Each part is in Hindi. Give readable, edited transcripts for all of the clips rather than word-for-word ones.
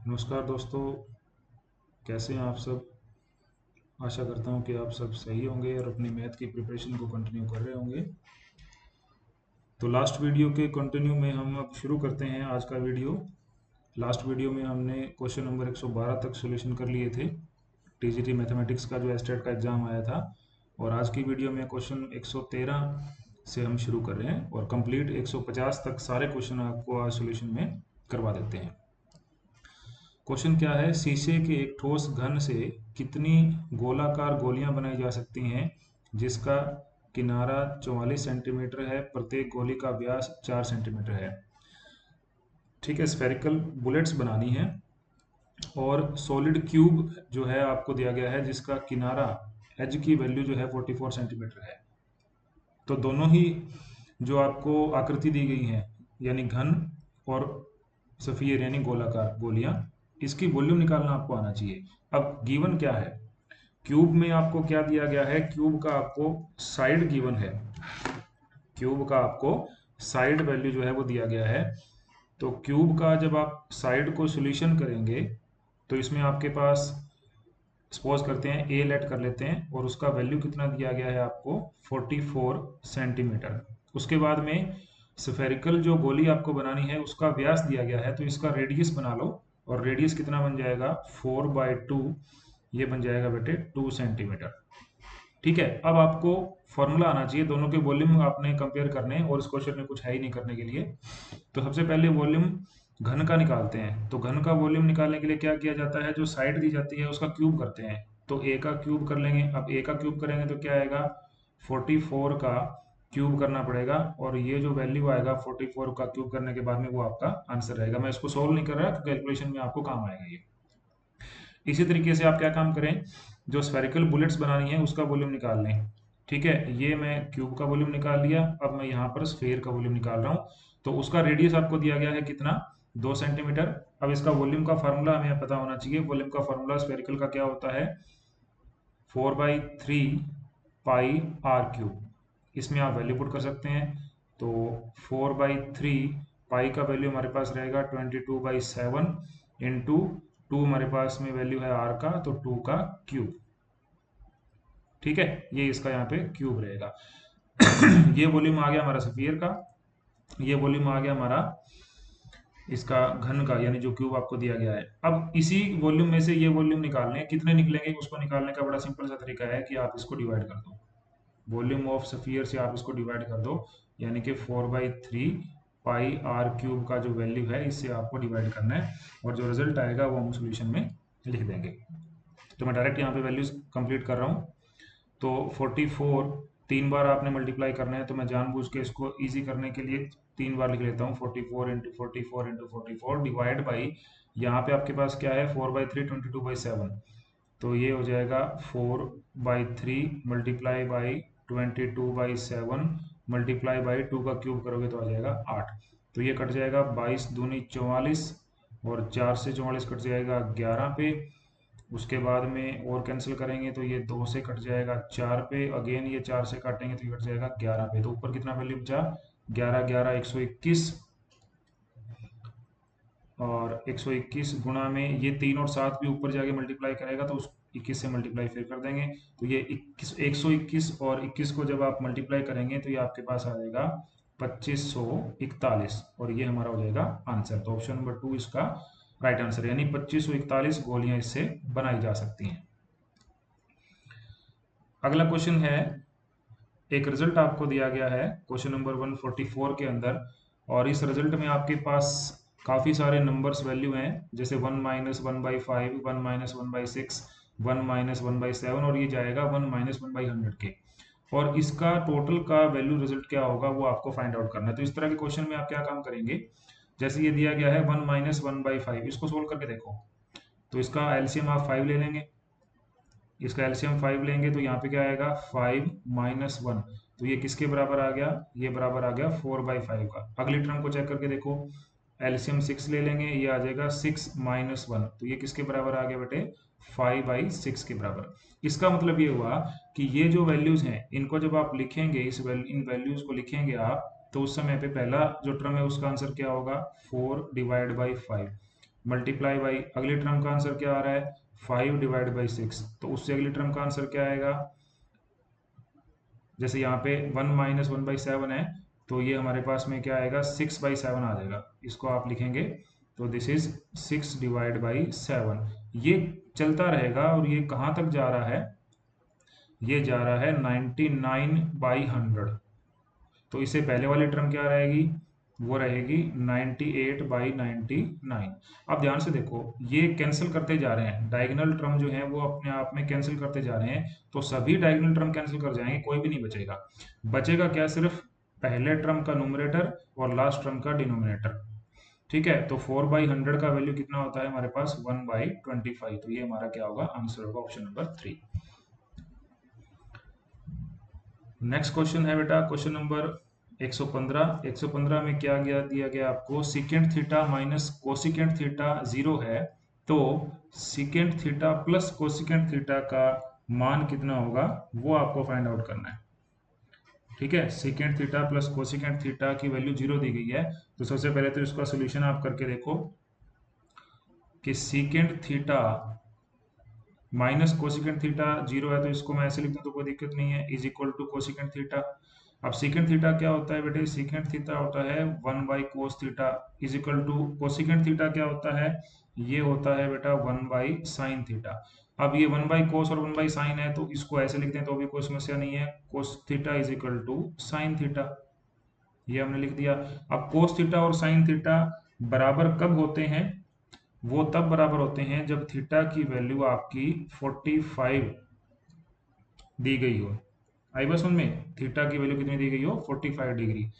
नमस्कार दोस्तों, कैसे हैं आप सब। आशा करता हूं कि आप सब सही होंगे और अपनी मैथ की प्रिपरेशन को कंटिन्यू कर रहे होंगे। तो लास्ट वीडियो के कंटिन्यू में हम अब शुरू करते हैं आज का वीडियो। लास्ट वीडियो में हमने क्वेश्चन नंबर 112 तक सॉल्यूशन कर लिए थे, टीजीटी मैथमेटिक्स का जो एस्टेट का एग्ज़ाम आया था। और आज की वीडियो में क्वेश्चन 113 से हम शुरू कर रहे हैं और कंप्लीट 150 तक सारे क्वेश्चन आपको आज सॉल्यूशन में करवा देते हैं। क्वेश्चन क्या है, शीशे के एक ठोस घन से कितनी गोलाकार गोलियां बनाई जा सकती हैं जिसका किनारा 44 सेंटीमीटर है, प्रत्येक गोली का व्यास 4 सेंटीमीटर है। ठीक है, स्फेरिकल बुलेट्स बनानी है और सॉलिड क्यूब जो है आपको दिया गया है जिसका किनारा एज की वैल्यू जो है 44 सेंटीमीटर है। तो दोनों ही जो आपको आकृति दी गई है यानी घन और सफियर यानी गोलाकार गोलियां, इसकी वॉल्यूम निकालना आपको आना चाहिए। अब गिवन क्या है, क्यूब में आपको क्या दिया गया है, क्यूब का आपको साइड गिवन है, क्यूब का आपको साइड वैल्यू जो है वो दिया गया है। तो क्यूब का जब आप साइड को सॉल्यूशन करेंगे तो इसमें आपके पास सपोज करते हैं ए लेट कर लेते हैं और उसका वैल्यू कितना दिया गया है आपको 44 सेंटीमीटर। उसके बाद में स्फेरिकल जो गोली आपको बनानी है उसका व्यास दिया गया है, तो इसका रेडियस बना लो और रेडियस कितना बन जाएगा 4/2, ये बन जाएगा बेटे 2 सेंटीमीटर। ठीक है, अब आपको फॉर्मूला आना चाहिए, दोनों के वॉल्यूम आपने कंपेयर करने हैं और इस क्वेश्चन में कुछ है ही नहीं करने के लिए। तो सबसे पहले वॉल्यूम घन का निकालते हैं। तो घन का वॉल्यूम निकालने के लिए क्या किया जाता है, जो साइड दी जाती है उसका क्यूब करते हैं। तो ए का क्यूब कर लेंगे। अब ए का क्यूब करेंगे तो क्या आएगा, 44 का क्यूब करना पड़ेगा और ये जो वैल्यू आएगा 44 का क्यूब करने के बाद में वो आपका आंसर रहेगा। मैं इसको सोल्व नहीं कर रहा, तो कैलकुलेशन में आपको काम आएगा ये। इसी तरीके से आप क्या काम करें, जो स्फेरिकल बुलेट्स बनानी है उसका वॉल्यूम निकाल लें। ठीक है, ये मैं क्यूब का वॉल्यूम निकाल लिया। अब मैं यहाँ पर स्फेयर का वॉल्यूम निकाल रहा हूँ। तो उसका रेडियस आपको दिया गया है कितना, 2 सेंटीमीटर। अब इसका वॉल्यूम का फार्मूला हमें पता होना चाहिए। वॉल्यूम का फार्मूला स्फेरिकल का क्या होता है, 4/3 पाई आर क्यूब। इसमें आप वैल्यू पुट कर सकते हैं। तो 4/3 पाई का वैल्यू हमारे पास रहेगा 22/7 इंटू 2 हमारे पास में वैल्यू है आर का, तो 2 का क्यूब। ठीक है, ये इसका यहाँ पे क्यूब रहेगा। ये वॉल्यूम आ गया हमारा सफियर का, ये वॉल्यूम आ गया हमारा इसका घन का, यानी जो क्यूब आपको दिया गया है। अब इसी वॉल्यूम में से ये वॉल्यूम निकालने हैं, कितने निकलेंगे उसको निकालने का बड़ा सिंपल सा तरीका है कि आप इसको डिवाइड कर दो। वॉल्यूम ऑफ सफियर से आप इसको डिवाइड कर दो, यानी कि 4/3 पाई आर क्यूब का जो वैल्यू है इससे आपको डिवाइड करना है और जो रिजल्ट आएगा वो हम सोल्यूशन में लिख देंगे। तो मैं डायरेक्ट यहाँ पे वैल्यूज कंप्लीट कर रहा हूँ। तो 44 3 बार आपने मल्टीप्लाई करना है, तो मैं जानबूझ के इसको इजी करने के लिए 3 बार लिख लेता हूँ। 44 इंटू 44 इंटू 44 डिवाइड बाई, यहाँ पे आपके पास क्या है 4/3 22/7, तो ये हो जाएगा 4/3 मल्टीप्लाई बाई 22/7 मल्टीप्लाई बाई 2 का क्यूब करोगे तो आ जाएगा 8। तो ये कट जाएगा 22 दूनी 44 और 4 से 44 कट जाएगा 11 पे। उसके बाद में और कैंसिल करेंगे तो ये 2 से कट जाएगा 4 पे, अगेन ये 4 से काटेंगे तो ये कट जाएगा 11 पे। तो ऊपर कितना वैल्यू बचा, 11 11 121, और 121 गुणा में ये 3 और 7 भी ऊपर जाके मल्टीप्लाई करेगा तो उस 21 से मल्टीप्लाई फिर कर देंगे। तो ये 121 और 21 को जब आप मल्टीप्लाई करेंगे तो ये आपके पास आ जाएगा 2541 और ये हमारा हो जाएगा आंसर। तो ऑप्शन नंबर 2 इसका राइट आंसर है, यानी 2541 गोलियां इससे बनाई जा सकती हैं। अगला क्वेश्चन है, एक रिजल्ट आपको दिया गया है क्वेश्चन नंबर 144 के अंदर, और इस रिजल्ट में आपके पास काफ़ी सारे नंबर्स वैल्यू हैं, जैसे 1 - 1/5, 1 - 1/6, 1 - 1/7 और ये जाएगा 1 - 1/100 के। और इसका टोटल का वैल्यू रिजल्ट क्या होगा वो आपको फाइंड आउट करना है। तो इस तरह के क्वेश्चन में आप क्या काम करेंगे, जैसे ये दिया गया है 1 - 1/5, इसको सोल्व करके देखो। तो इसका एलसीएम आप 5 ले लेंगे, इसका एलसीएम 5 लेंगे तो यहाँ पे क्या आएगा 5 - 1, तो ये किसके बराबर आ गया, ये बराबर आ गया 4/5 का। अगली टर्म को चेक करके देखो, एलसीएम 6 ले लेंगे, ये आ जाएगा 6 - 1, तो ये किसके बराबर आ गया बेटे 5/6 के बराबर। इसका मतलब ये हुआ कि ये जो वैल्यूज हैं इनको जब आप लिखेंगे, इन वैल्यूज को लिखेंगे आप, तो उस समय पे पहला जो टर्म है उसका आंसर क्या होगा 4/5। मल्टीप्लाई बाई अगली टर्म का आंसर क्या आ रहा है 5 डिवाइड बाई 6, तो उससे अगली टर्म का आंसर क्या आएगा, जैसे यहाँ पे 1 माइनस 1/7 है, तो ये हमारे पास में क्या आएगा 6/7 आ जाएगा, इसको आप लिखेंगे तो दिस इज 6 डिवाइड बाई 7। ये चलता रहेगा और ये कहाँ तक जा रहा है, ये जा रहा है 99/100, तो इससे पहले वाली टर्म क्या रहेगी, वो रहेगी 98/99। अब ध्यान से देखो ये कैंसिल करते जा रहे हैं, डायगोनल टर्म जो है वो अपने आप में कैंसिल करते जा रहे हैं, तो सभी डायगोनल टर्म कैंसिल कर जाएंगे, कोई भी नहीं बचेगा। बचेगा क्या, सिर्फ पहले टर्म का न्यूमरेटर और लास्ट टर्म का डिनोमिनेटर। ठीक है, तो 4/100 का वैल्यू कितना होता है हमारे पास 1/25, तो ये हमारा क्या होगा, आंसर होगा ऑप्शन नंबर 3। नेक्स्ट क्वेश्चन है बेटा क्वेश्चन नंबर 115। 115 में क्या दिया गया आपको, secant theta minus cosecant theta 0 है, तो secant theta plus cosecant theta का मान कितना होगा वो आपको फाइंड आउट करना है। ठीक है, secant theta plus cosecant theta की वैल्यू 0 दी गई है, तो सबसे पहले तो इसका सोल्यूशन आप करके देखो कि secant theta minus cosecant theta 0 है, तो इसको मैं ऐसे लिख दूं तो कोई दिक्कत नहीं है, is equal to cosecant theta. अब सीकेंट थीटा क्या होता है बेटे, सीकेंट थीटा होता है 1/कोस theta, is equal to cosecant theta क्या होता है, ये होता है बेटा 1/साइन थीटा। अब ये 1/कोस और 1/साइन है, तो इसको ऐसे लिखते हैं तो भी कोई समस्या नहीं है, cos theta is equal to sine theta, ये हमने लिख दिया। अब कोस थीटा और साइन थीटा बराबर कब होते हैं, वो तब बराबर होते हैं जब थीटा की वैल्यू आपकी 45 दी गई हो। आई बस उनमें थीटा की वैल्यू कितनी दी गई हो 45 डिग्री,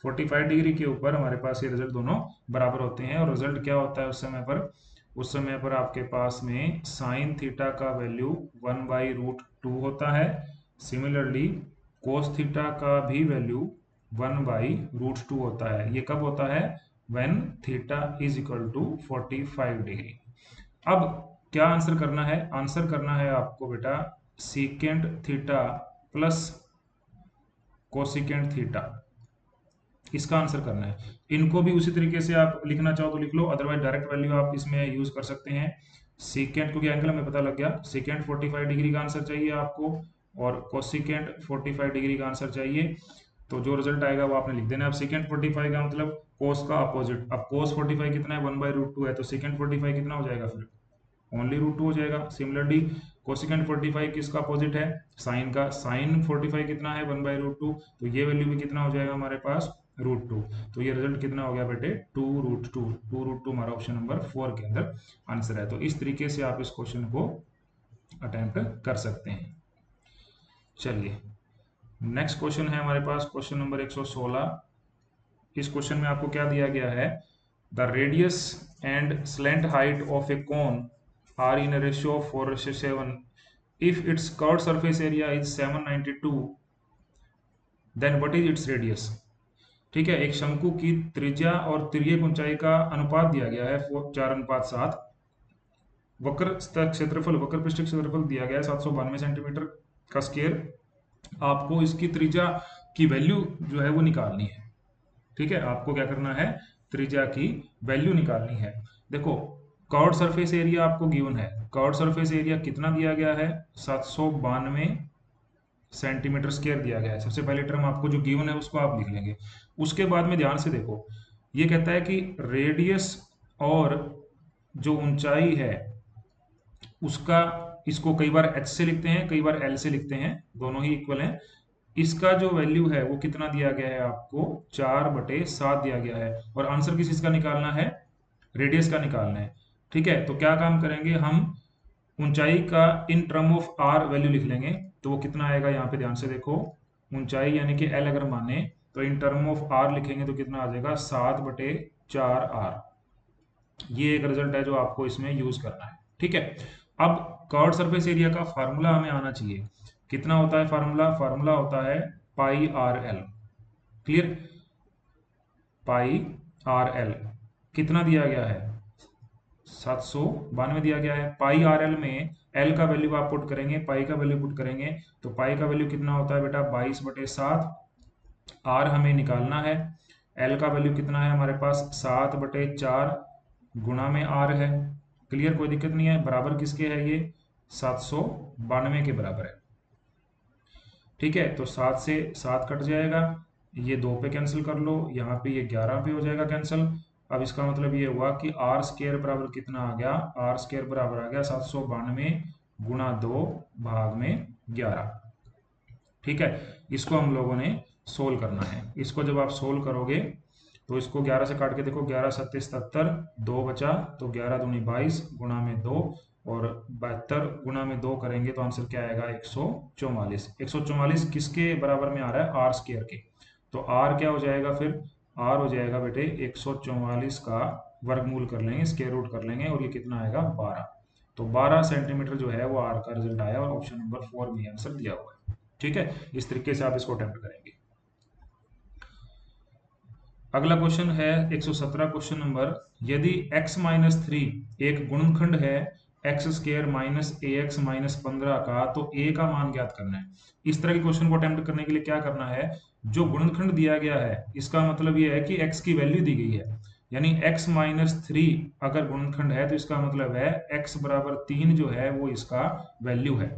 45 डिग्री के ऊपर हमारे पास ये रिजल्ट दोनों बराबर होते हैं, और रिजल्ट क्या होता है उस समय पर, उस समय पर आपके पास में साइन थीटा का वैल्यू 1/√2 होता है, सिमिलरली कोस थीटा का भी वैल्यू 1/√2 होता है। ये कब होता है, when theta is equal to 45 degree. अब क्या आंसर करना है, आंसर करना है आपको बेटा secant theta plus cosecant theta, इसका आंसर करना है। इनको भी उसी तरीके से आप लिखना चाहो तो लिख लो, अदरवाइज डायरेक्ट वैल्यू आप इसमें यूज कर सकते हैं। सीकेंट क्योंकि एंगल हमें पता लग गया, सीकेंट 45 डिग्री का आंसर चाहिए आपको और कोसिकेंट 45 डिग्री का आंसर चाहिए, तो जो रिजल्ट आएगा वो आपने लिख देना। अब सेकेंड 45 का मतलब कोस का अपोजिट, अब कोस 45 कितना है 1/√2 है, तो सेकेंड 45 कितना हो जाएगा फिर ओनली √2 हो जाएगा। सिमिलरली कोसिकेंट 45 किसका अपोजिट है, साइन का, साइन 45 कितना है 1/√2, तो ये वैल्यू भी कितना हो जाएगा हमारे पास √2, तो ये रिजल्ट कितना हो गया बेटे 2√2, 2√2 हमारा ऑप्शन नंबर 4 के अंदर आंसर है। तो इस तरीके से आप इस क्वेश्चन को अटेम्प्ट कर सकते हैं। चलिए नेक्स्ट क्वेश्चन है हमारे पास क्वेश्चन नंबर 116। इस क्वेश्चन में आपको क्या दिया गया है, the radius and slant height of a cone are in ratio of 4:7 if its curved surface area is 792 then what is its radius. ठीक है, एक शंकु की त्रिज्या और तिर्यक ऊंचाई का अनुपात दिया गया है 4:7, वक्र क्षेत्रफल वक्र पृष्ठ क्षेत्रफल दिया गया है 792 सेंटीमीटर का स्क्वायर, आपको इसकी त्रिज्या की वैल्यू जो है वो निकालनी है। ठीक है, आपको क्या करना है, त्रिज्या की वैल्यू निकालनी है। देखो कर्व्ड सरफेस एरिया आपको गिवन है, कर्व्ड सरफेस एरिया कितना दिया गया है 792 सेंटीमीटर स्क्वायर दिया गया है। सबसे पहले टर्म आपको जो गिवन है उसको आप लिख लेंगे, उसके बाद में ध्यान से देखो ये कहता है कि रेडियस और जो ऊंचाई है उसका, इसको कई बार h से लिखते हैं कई बार l से लिखते हैं, दोनों ही इक्वल हैं। इसका जो वैल्यू है वो कितना दिया गया है आपको 4/7 दिया गया है, और आंसर किस चीज का निकालना है, रेडियस का निकालना है। ठीक है, तो क्या काम करेंगे हम, ऊंचाई का in term of r value लिख लेंगे, तो वो कितना आएगा यहाँ पे ध्यान से देखो, ऊंचाई यानी कि l अगर माने तो इन टर्म ऑफ r लिखेंगे तो कितना आ जाएगा 7/4r। ये एक रिजल्ट है जो आपको इसमें यूज करना है। ठीक है, अब कर्व्ड सरफेस एरिया का फार्मूला हमें आना चाहिए, कितना होता है फार्मूला, फार्मूला होता है πrl। क्लियर, πrl कितना दिया गया है 792 दिया गया है, πrl में l का वैल्यू आप पुट करेंगे, पाई का वैल्यू पुट करेंगे, तो पाई का वैल्यू कितना होता है बेटा 22/7, r हमें निकालना है, l का वैल्यू कितना है हमारे पास 7/4, गुणा में r है। क्लियर, कोई दिक्कत नहीं है। बराबर किसके है ये? 792 के बराबर है। ठीक है, तो 7 से 7 कट जाएगा, ये 2 पे कैंसिल कर लो, यहाँ पे ये 11 पे हो जाएगा कैंसिल। अब इसका मतलब ये हुआ कि आर स्केयर बराबर कितना आ गया? आर स्केयर बराबर आ गया 792 गुणा 2 भाग में 11। ठीक है, इसको हम लोगों ने सोल्व करना है। इसको जब आप सोल्व करोगे तो इसको 11 से काट के देखो, 11 सत्ते 77, 2 बचा, तो 11 दूनी 22 गुणा में 2 और 72 गुणा में 2 करेंगे तो आंसर क्या आएगा? 144। 144 किसके बराबर में आ रहा है? आर स्केयर के। तो आर क्या हो जाएगा फिर? आर हो जाएगा बेटे 144 का वर्गमूल कर लेंगे, स्क्वायर रूट कर लेंगे, और ये कितना आएगा? 12। तो 12 सेंटीमीटर जो है वो आर का रिजल्ट आया, और ऑप्शन नंबर 4 में आंसर दिया हुआ है। ठीक है, इस तरीके से आप इसको अटेम्प्ट करेंगे। अगला क्वेश्चन है 117 क्वेश्चन नंबर। यदि x माइनस 3 एक गुणनखंड है एक्स स्क्र माइनस ए एक्स माइनस 15 का, तो a का मान ज्ञात करना है। इस तरह के क्वेश्चन को अटेम्प्ट करने के लिए क्या करना है? जो गुणनखंड दिया गया है इसका मतलब ये है कि x की वैल्यू दी गई है, यानी x माइनस 3 अगर गुणनखंड है तो इसका मतलब है x बराबर 3 जो है वो इसका वैल्यू है,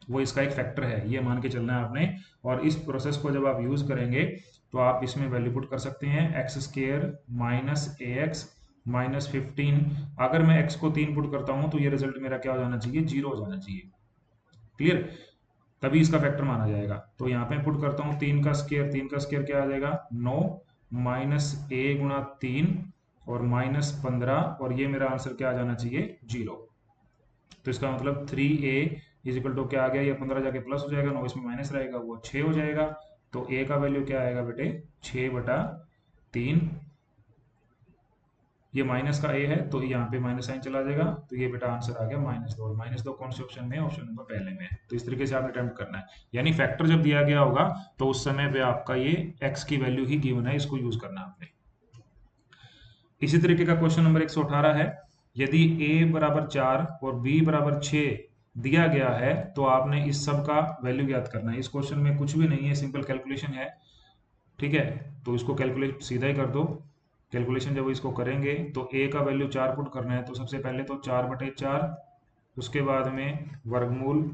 वो इसका एक फैक्टर है, ये मान के चलना है आपने। और इस प्रोसेस को जब आप यूज करेंगे तो आप इसमें वैल्यू पुट कर सकते हैं, एक्स स्क्र माइनस ए एक्स माइनस 15। अगर मैं x को 3 पुट करता हूं तो ये रिजल्ट मेरा क्या हो जाना चाहिए? 0 हो जाना चाहिए। क्लियर, तभी इसका फैक्टर माना जाएगा। तो यहाँ पे पुट करता हूँ 3 का स्क्वायर, 3 का स्क्वायर क्या आ जाएगा? 9 माइनस ए गुणा 3 और माइनस 15, और ये मेरा आंसर क्या आ जाना चाहिए? 0। तो इसका मतलब 3a इज इक्वल टू क्या आ गया? ये 15 जाके प्लस हो जाएगा, 9 इसमें माइनस रहेगा, वो 6 हो जाएगा। तो a का वैल्यू क्या आएगा बेटे? 6/3। ये माइनस का a है तो यहाँ पे माइनस साइन चला जाएगा, तो ये बेटा आंसर आ गया -2। और -2 कौन से ऑप्शन में है? ऑप्शन नंबर पहले में है। तो इस तरीके से आपने अटेम्प्ट करना है, यानी फैक्टर जब दिया गया होगा तो उस समय पे आपका ये x की वैल्यू ही गिवन है, इसको यूज करना आपने। इसी तरीके का क्वेश्चन नंबर 118 है। यदि a बराबर 4 और b बराबर 6 दिया गया है तो आपने इस सब का वैल्यू ज्ञात करना है। इस क्वेश्चन में कुछ भी नहीं है, सिंपल कैलकुलेशन है। ठीक है, तो इसको कैलकुलेट सीधा ही कर दो। कैलकुलेशन जब इसको करेंगे तो a का वैल्यू 4 पुट करना है, तो सबसे पहले तो 4/4, उसके बाद में वर्गमूल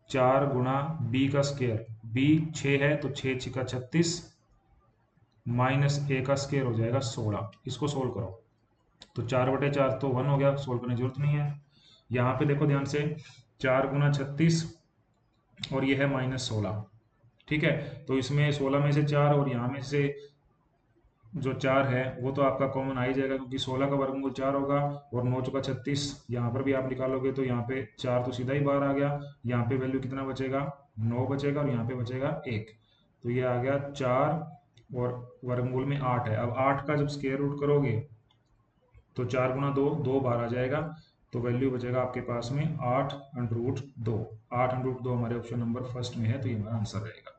4 गुणा b का स्क्वायर, b 6 है तो 6 छिका 36 माइनस a का स्क्वायर हो जाएगा 16। इसको सोल्व करो तो 4/4 तो 1 हो गया, सोल्व करने की जरूरत नहीं है। यहाँ पे देखो ध्यान से, 4 गुना 36 और ये है -16। ठीक है, तो इसमें 16 में से 4 और यहाँ में से जो 4 है वो तो आपका कॉमन आ ही जाएगा, क्योंकि 16 का वर्गमूल 4 होगा, और 9 चौका 36 यहाँ पर भी आप निकालोगे तो यहाँ पे 4 तो सीधा ही बाहर आ गया। यहाँ पे वैल्यू कितना बचेगा? 9 बचेगा, और यहाँ पे बचेगा 1। तो ये आ गया 4 और वर्गमूल में 8 है। अब 8 का जब स्क्वायर रूट करोगे तो 4 गुना 2, 2 बाहर आ जाएगा, तो वैल्यू बचेगा आपके पास में 8√2। 8√2 हमारे ऑप्शन नंबर फर्स्ट में है, तो ये हमारा आंसर रहेगा।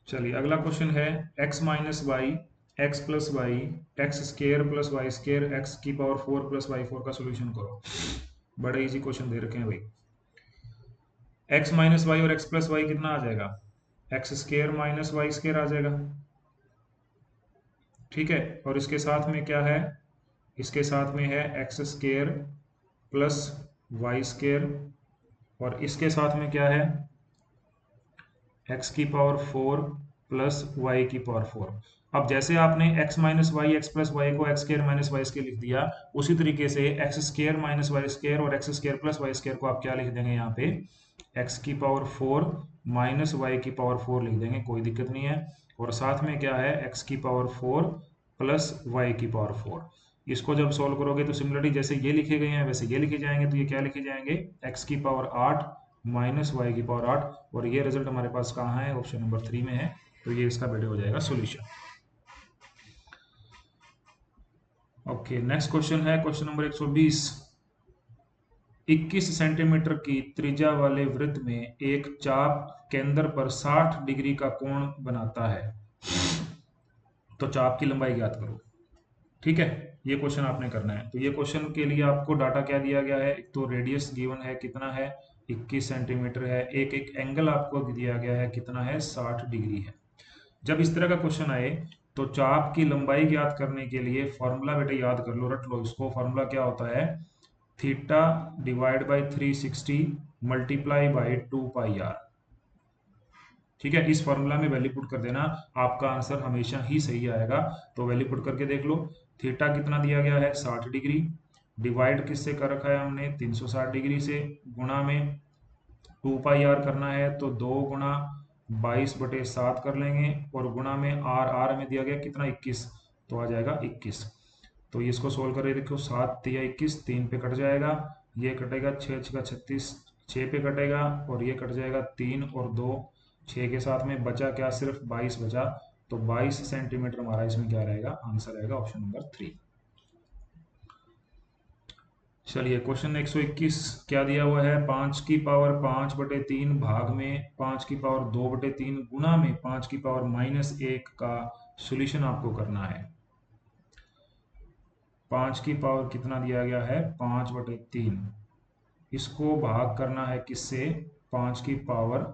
चलिए अगला क्वेश्चन है x minus y x plus y x square plus y square x की पावर 4 प्लस वाई 4 का सोल्यूशन करो। बड़े इजी क्वेश्चन दे रखे हैं भाई। x माइनस वाई और x प्लस वाई कितना आ जाएगा? X square minus y square आ जाएगा। ठीक है, और इसके साथ में क्या है? इसके साथ में है x square plus y square, और इसके साथ में क्या है? x की पावर 4 प्लस वाई की पावर 4। अब जैसे आपने x minus y x plus y को x square minus y square लिख दिया, उसी तरीके से x square minus y square और x square plus y square को आप क्या लिख देंगे? यहाँ पे x की पावर 4 माइनस वाई की पावर 4 लिख देंगे, कोई दिक्कत नहीं है। और साथ में क्या है? x की पावर 4 प्लस वाई की पावर 4। इसको जब सॉल्व करोगे तो सिमिलरली जैसे ये लिखे गए हैं वैसे ये लिखे जाएंगे, तो ये क्या लिखे जाएंगे? x की पावर 8 माइनस वाई की पावर 8, और ये रिजल्ट हमारे पास कहाँ है? ऑप्शन नंबर 3 में है, तो ये इसका बेटे हो जाएगा सॉल्यूशन। ओके, नेक्स्ट क्वेश्चन है क्वेश्चन नंबर 120। 21 सेंटीमीटर की त्रिज्या वाले वृत्त में एक चाप केंद्र पर 60 डिग्री का कोण बनाता है, तो चाप की लंबाई ज्ञात करो। ठीक है, ये क्वेश्चन आपने करना है। तो ये क्वेश्चन के लिए आपको डाटा क्या दिया गया है? एक तो रेडियस गिवन है, कितना है? 21 सेंटीमीटर है। एक एंगल आपको दिया गया है, कितना है? 60 डिग्री है। जब इस तरह का क्वेश्चन आए तो चाप की लंबाई ज्ञात करने के लिए फॉर्मूला बेटे याद कर लो, रट लो इसको। फॉर्मूला क्या होता है, theta divide by 360 multiply by 2 pi r. ठीक है, इस फॉर्मूला में वैल्यू पुट कर देना, आपका आंसर हमेशा ही सही आएगा। तो वैल्यू पुट करके देख लो, थीटा कितना दिया गया है 60 डिग्री, डिवाइड किससे कर रखा है हमने 360 डिग्री से, गुणा में 2 पाई आर करना है तो 2 गुणा 22/7 कर लेंगे, और गुणा में आर, आर हमें दिया गया कितना 21, तो आ जाएगा 21। तो ये इसको सोल्व करके देखो, 7 तिया 21, 3 पे कट जाएगा, ये कटेगा 6 6 36, 6 पे कटेगा, और ये कट जाएगा 3 और 2 6 के साथ में बचा क्या, सिर्फ 22 बचा। तो 22 सेंटीमीटर हमारा इसमें क्या रहेगा, आंसर रहेगा ऑप्शन नंबर 3। चलिए क्वेश्चन 121 क्या दिया हुआ है, 5 की पावर 5/3 भाग में 5 की पावर 2/3 गुणा में 5 की पावर -1 का सॉल्यूशन आपको करना है। 5 की पावर कितना दिया गया है 5/3, इसको भाग करना है किससे, 5 की पावर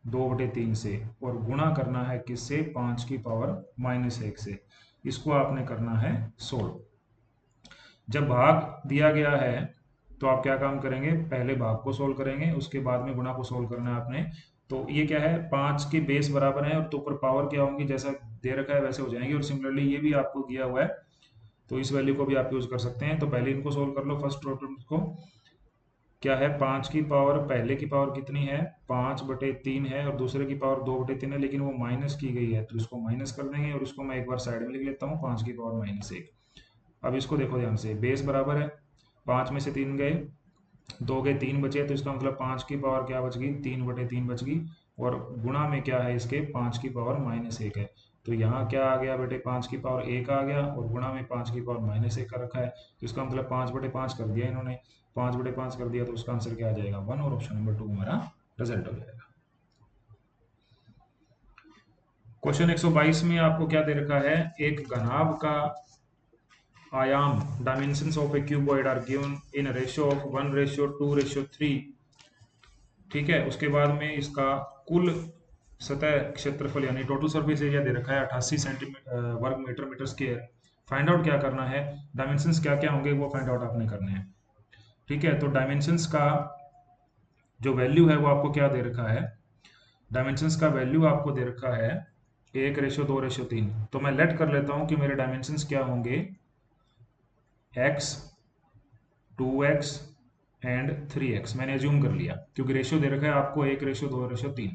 2/3 से, और गुणा करना है किससे, 5 की पावर -1 से। इसको आपने करना है सोल्व। जब भाग दिया गया है तो आप क्या काम करेंगे, पहले भाग को सोल्व करेंगे, उसके बाद में गुणा को सोल्व करना है आपने। तो ये क्या है, 5 के बेस बराबर है और तो ऊपर पावर क्या होंगी, जैसा दे रखा है वैसे हो जाएंगे, और सिमिलरली ये भी आपको दिया हुआ है, तो इस वैल्यू को भी आप यूज कर सकते हैं। तो पहले इनको सोल्व कर लो, फर्स्ट टर्म को क्या है, 5 की पावर, पहले की पावर कितनी है 5/3 है, और दूसरे की पावर 2/3 है, लेकिन वो माइनस की गई है तो इसको माइनस कर देंगे, और इसको मैं एक बार साइड में लिख लेता हूँ, 5 की पावर -1। अब इसको देखो ध्यान से, बेस बराबर है, 5 में से 3 गए, 2 गए 3 बचे, तो इसका मतलब 5 की पावर क्या बच गई 3/3 बच गई, और गुणा में क्या है इसके 5 की पावर -1 है। तो यहाँ क्या आ गया बेटे, 5 की पावर 1 आ गया, और गुणा में 5 की पावर -1 का रखा है, तो इसका मतलब 5/5 कर दिया इन्होंने, 5/5 कर दिया, तो उसका आंसर क्या आ जाएगा 1, और ऑप्शन नंबर 2 हमारा रिजल्ट हो जाएगा। क्वेश्चन 122 में आपको क्या दे रखा है, एक घनाभ का आयाम, dimensions of a cuboid are given in ratio of 1:2:3। ठीक है, उसके बाद में इसका कुल सतह क्षेत्रफल यानी टोटल सरफेस एरिया दे रखा है 88 सेंटीमीटर वर्ग मीटर स्क्वायर। फाइंड आउट क्या करना है, डायमेंशंस क्या क्या होंगे वो फाइंड आउट आपने करने हैं। ठीक है, तो डायमेंशंस का जो वैल्यू है वो आपको क्या दे रखा है, डायमेंशंस का वैल्यू आपको दे रखा है 1:2:3। तो मैं लेट कर लेता हूं कि मेरे डायमेंशंस क्या होंगे, x 2x एंड 3x मैंने एज्यूम कर लिया, क्योंकि रेशियो दे रखा है आपको 1:2:3।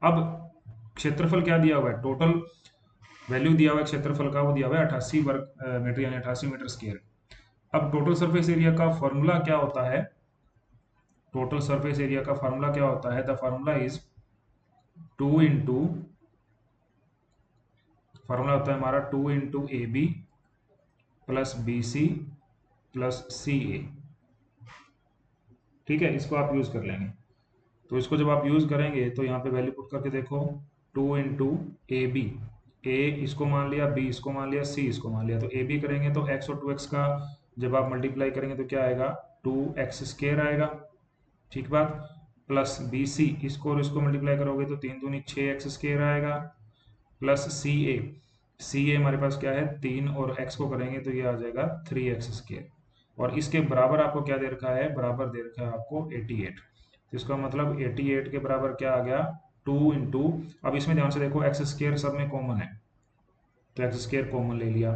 अब क्षेत्रफल क्या दिया हुआ है, टोटल वैल्यू दिया हुआ है क्षेत्रफल का, वो दिया हुआ है 88 वर्ग मीटर यानी 88 मीटर स्क्वायर। अब टोटल सरफेस एरिया का फॉर्मूला क्या होता है, टोटल सरफेस एरिया का फॉर्मूला क्या होता है, the formula is 2 into, formula होता है हमारा 2 into AB plus BC plus CA। ठीक है, इसको आप यूज कर लेंगे। तो इसको जब आप यूज करेंगे तो यहाँ पे वैल्यू पुट करके देखो, 2 इंटू AB, A इसको मान लिया, B इसको मान लिया, C इसको मान लिया, तो AB करेंगे तो x और 2x का जब आप मल्टीप्लाई करेंगे तो क्या आएगा 2x² आएगा, ठीक बात, प्लस BC इसको और इसको मल्टीप्लाई करोगे तो 3 दूनी 6x² आएगा, प्लस CA हमारे पास क्या है 3 और x को करेंगे तो ये आ जाएगा 3x², और इसके बराबर आपको क्या दे रखा है, बराबर दे रखा है आपको 88। तो इसका मतलब 88 के बराबर क्या आ गया 2 इंटू, अब इसमें ध्यान से देखो x² सब में कॉमन है, तो x² कॉमन ले लिया,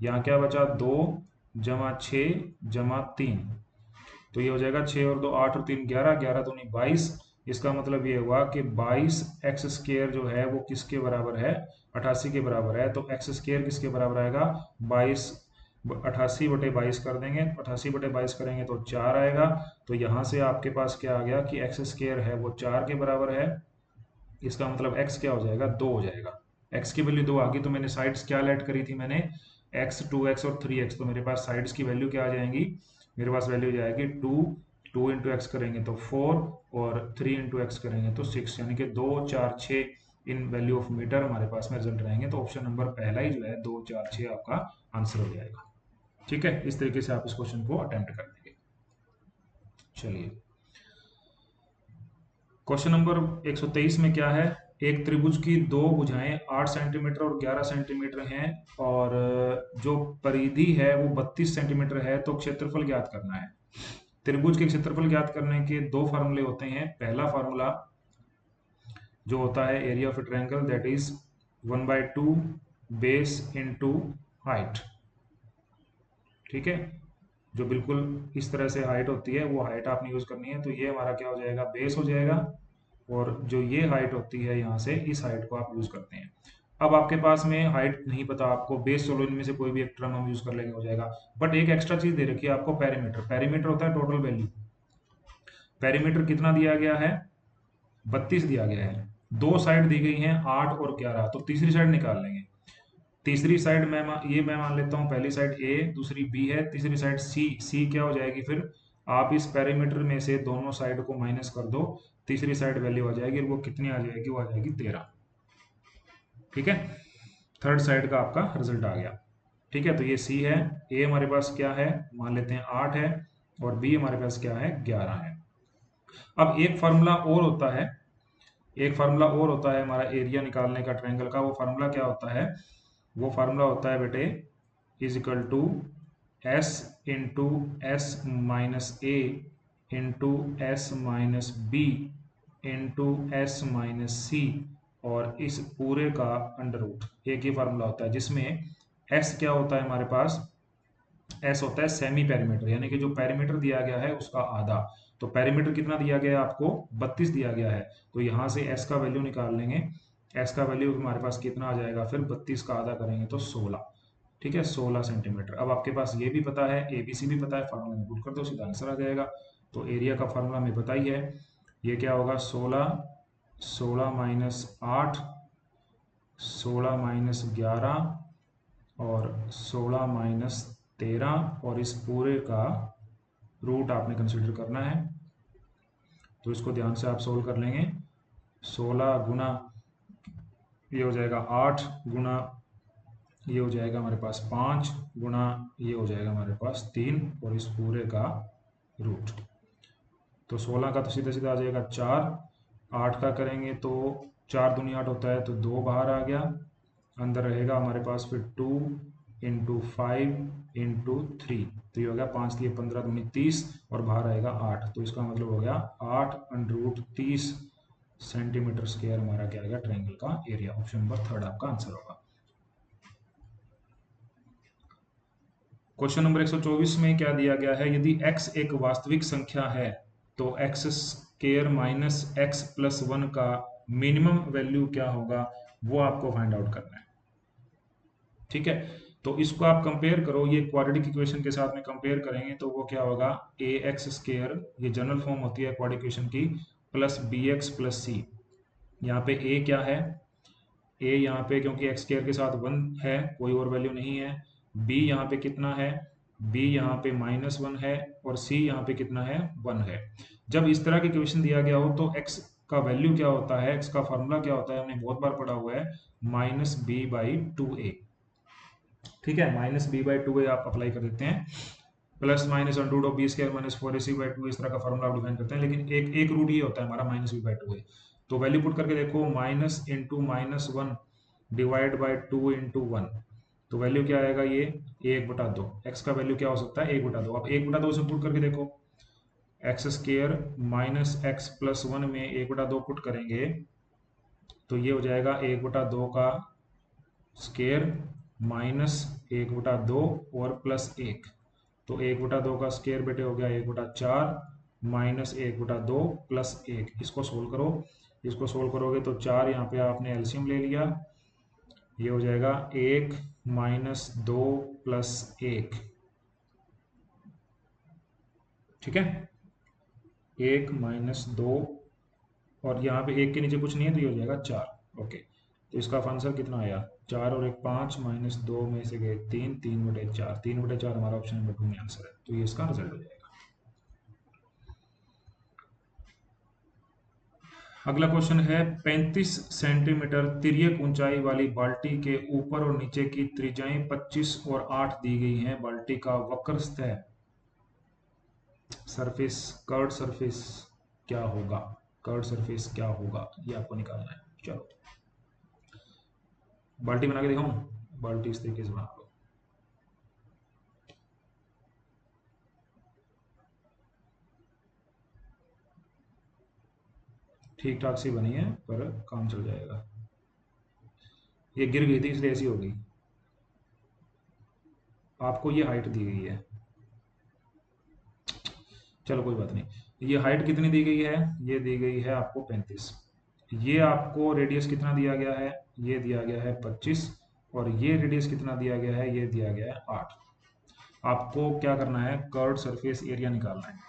यहाँ क्या बचा 2 जमा 6 जमा 3, तो ये हो जाएगा 6 और 2 8 और 3 11, 11 दूनी 22। इसका मतलब ये हुआ कि 22x² जो है वो किसके बराबर है 88 के बराबर है, तो x² किसके बराबर आएगा 22, 88/22 कर देंगे, 88/22 करेंगे तो 4 आएगा। तो यहाँ से आपके पास क्या आ गया कि x² है वो 4 के बराबर है, इसका मतलब x क्या हो जाएगा 2 हो जाएगा, x की वैल्यू 2 आ गई, तो मैंने साइड्स क्या लेट करी थी मैंने x 2x और 3x, तो मेरे पास साइड्स की वैल्यू क्या आ जाएंगी, मेरे पास वैल्यू जाएगी 2 इंटू एक्स करेंगे तो 4 और 3 इंटू एक्स करेंगे तो 6, यानी कि 2 4 6 इन वैल्यू ऑफ मीटर हमारे पास में रिजल्ट रहेंगे। तो ऑप्शन नंबर पहला ही जो है 2 4 6 आपका आंसर हो जाएगा। ठीक है, इस तरीके से आप इस क्वेश्चन को अटेम्प्ट कर देंगे। चलिए क्वेश्चन नंबर 123 में क्या है, एक त्रिभुज की दो भुजाएं 8 सेंटीमीटर और 11 सेंटीमीटर हैं और जो परिधि है वो 32 सेंटीमीटर है, तो क्षेत्रफल ज्ञात करना है। त्रिभुज के क्षेत्रफल ज्ञात करने के दो फार्मूले होते हैं। पहला फार्मूला जो होता है area of A triangle, that is 1/2 base into height. ठीक है, जो बिल्कुल इस तरह से हाइट होती है वो हाइट आपने यूज करनी है। तो ये हमारा क्या हो जाएगा, बेस हो जाएगा, और जो ये हाइट होती है यहाँ से, इस हाइट को आप यूज करते हैं। अब आपके पास में हाइट नहीं पता आपको, बेस चलो इनमें से कोई भी एक टर्म हम यूज कर लेंगे, हो जाएगा। बट एक एक्स्ट्रा चीज दे रखी है आपको, पेरीमीटर। पेरीमीटर होता है टोटल वैल्यू। पेरीमीटर कितना दिया गया है, 32 दिया गया है। दो साइड दी गई हैं 8 और 11, तो तीसरी साइड निकाल लेंगे। तीसरी साइड मैं मान लेता हूँ, पहली साइड ए, दूसरी बी है, तीसरी साइड सी। सी क्या हो जाएगी फिर, आप इस पेरीमीटर में से दोनों साइड को माइनस कर दो, तीसरी साइड वैल्यू आ जाएगी, वो कितनी आ जाएगी, वो आ जाएगी 13। ठीक है, थर्ड साइड का आपका रिजल्ट आ गया। ठीक है, तो ये सी है, ए हमारे पास क्या है, मान लेते हैं 8 है, और बी हमारे पास क्या है, 11 है। अब एक फार्मूला और होता है, एक फार्मूला और होता है हमारा एरिया निकालने का ट्रायंगल का। वो फार्मूला क्या होता है, वो फार्मूला होता है बेटे, is equal to s into s minus a into s minus b into s minus c, और इस पूरे का अंडर रूट। एक ही फार्मूला होता है जिसमें एस क्या होता है हमारे पास, एस होता है सेमी पेरीमीटर, यानी कि जो पेरीमीटर दिया गया है उसका आधा। तो पेरीमीटर कितना दिया गया है आपको, 32 दिया गया है, तो यहाँ से एस का वैल्यू निकाल लेंगे। एस का वैल्यू हमारे पास कितना आ जाएगा, फिर 32 का आधा करेंगे तो 16। ठीक है, 16 सेंटीमीटर। अब आपके पास ये भी पता है, ए बी सी भी पता है, फार्मूला में पुट कर दो, सीधा आंसर आ जाएगा। तो एरिया का फार्मूला हमें पता ही है, ये क्या होगा, 16 माइनस 8, 16 माइनस 11 और 16 माइनस 13, और इस पूरे का रूट आपने कंसिडर करना है। तो इसको ध्यान से आप सोल्व कर लेंगे। 16 गुना ये हो जाएगा 8, गुना ये हो जाएगा हमारे पास 5, गुना ये हो जाएगा हमारे पास 3, और इस पूरे का रूट। तो 16 का तो सीधा सीधा आ जाएगा 4, 8 का करेंगे तो 4 दूनी 8 होता है, तो 2 बाहर आ गया, अंदर रहेगा हमारे पास फिर 2 इंटू 5 इंटू 3, तो ये हो गया 5 दिए 15 दूनी 30, और बाहर आएगा 8। तो इसका मतलब हो गया 8 अंडर रूट 30 सेंटीमीटर स्क्वायर हमारा क्या आएगा, ट्रायंगल का एरिया। ऑप्शन नंबर 3 आपका आंसर होगा। क्वेश्चन नंबर 124 में क्या दिया गया है, यदि x एक वास्तविक संख्या है तो x square minus x plus 1 का मिनिमम वैल्यू क्या होगा, वो आपको फाइंड आउट करना है। ठीक है, तो इसको आप कंपेयर करो, ये क्वाड्रेटिक इक्वेशन के साथ में कंपेयर करेंगे तो वो क्या होगा, ए एक्स स्क्वायर, ये जनरल फॉर्म होती है क्वाड्रेटिक इक्वेशन की, प्लस बी एक्स प्लस सी। यहाँ पे ए क्या है, ए यहाँ पे क्योंकि एक्स स्क्वायर के साथ 1 है, कोई और वैल्यू नहीं है। बी यहाँ पे कितना है, बी यहाँ पे -1 है, और सी यहाँ पे कितना है, 1 है। जब इस तरह की इक्वेशन दिया गया हो तो एक्स का वैल्यू क्या होता है, एक्स का फॉर्मूला क्या होता है, हमने बहुत बार पढ़ा हुआ है, -b/2a। ठीक है, -b/2a आप अप्लाई कर देते हैं, plus minus under of b square minus 4ac/2, इस तरह का फॉर्मूला आप डिफाइन करते हैं, लेकिन एक रूट ये होता है हमारा -b/2a। तो वैल्यू पुट करके देखो, minus into -1 divide by 2 into 1, तो वैल्यू क्या आएगा, ये 1/2। एक्स का वैल्यू क्या हो सकता है, 1/2। अब 1/2 से पुट करके देखो, x square minus x plus 1 में 1/2 पुट करेंगे तो ये हो जाएगा 1/2 का स्क्वायर माइनस 1/2 और प्लस 1, तो 1/2 का स्क्वायर बेटे हो गया 1/4 माइनस 1/2 प्लस 1। इसको सोल्व करो, इसको सोल्व करोगे तो 4, यहाँ पे आपने एलसीएम ले लिया, ये हो जाएगा 1 माइनस 2 प्लस 1। ठीक है, 1 माइनस 2, और यहाँ पे 1 के नीचे कुछ नहीं है तो ये हो जाएगा 4। ओके, तो इसका आंसर कितना आया, 4 और 1 5, -2 में से गए 3, 3/4, 3/4 हमारा ऑप्शन नंबर 2 में आंसर है, तो ये इसका रिजल्ट हो जाएगा। अगला क्वेश्चन है, 35 सेंटीमीटर तिर्यक ऊंचाई वाली बाल्टी के ऊपर और नीचे की त्रिज्याएं 25 और 8 दी गई हैं। बाल्टी का वक्र सतह सरफेस, कर्ड सरफेस क्या होगा, कर्ड सरफेस क्या होगा, ये आपको निकालना है। चलो बाल्टी बना के दिखाऊं, बाल्टी इस तरीके से बना लो। ठीक ठाक सी बनी है पर काम चल जाएगा। ये गिर गई थी इसलिए ऐसी हो गई। आपको ये हाइट दी गई है, चलो कोई बात नहीं। ये हाइट कितनी दी गई है, ये दी गई है आपको 35। ये आपको रेडियस कितना दिया गया है, ये दिया गया है 25। और ये रेडियस कितना दिया गया है, ये दिया गया है 8। आपको क्या करना है, कर्व्ड सरफेस एरिया निकालना है।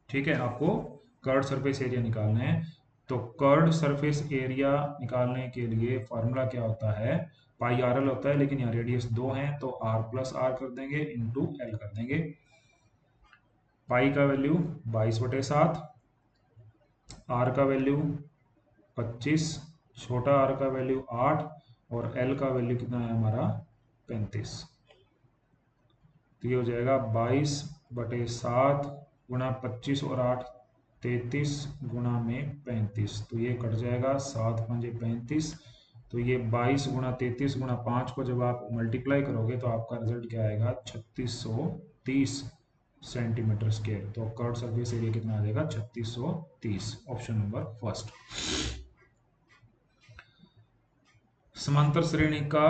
ठीक है, आपको कर्व्ड सरफेस एरिया निकालना है। तो कर्व्ड सरफेस एरिया निकालने के लिए फॉर्मूला क्या होता है, पाई आर एल होता है, लेकिन यहाँ रेडियस 2 है तो आर प्लस आर कर देंगे इंटू एल कर देंगे। पाई का वैल्यू 22/7, आर का वैल्यू 25, छोटा आर का वैल्यू 8 और एल का वैल्यू कितना है हमारा 35। तो ये हो जाएगा 22/7 गुणा 25 और 8 33 गुणा में 35। तो ये कट जाएगा 7 5 35। तो ये 22 गुणा 33 गुणा 5 को जब आप मल्टीप्लाई करोगे तो आपका रिजल्ट क्या आएगा 3630 सेंटीमीटर स्क्वायर। तो कर्व्ड सरफेस एरिया कितना आ जाएगा 3630। Option number first. समांतर श्रेणी का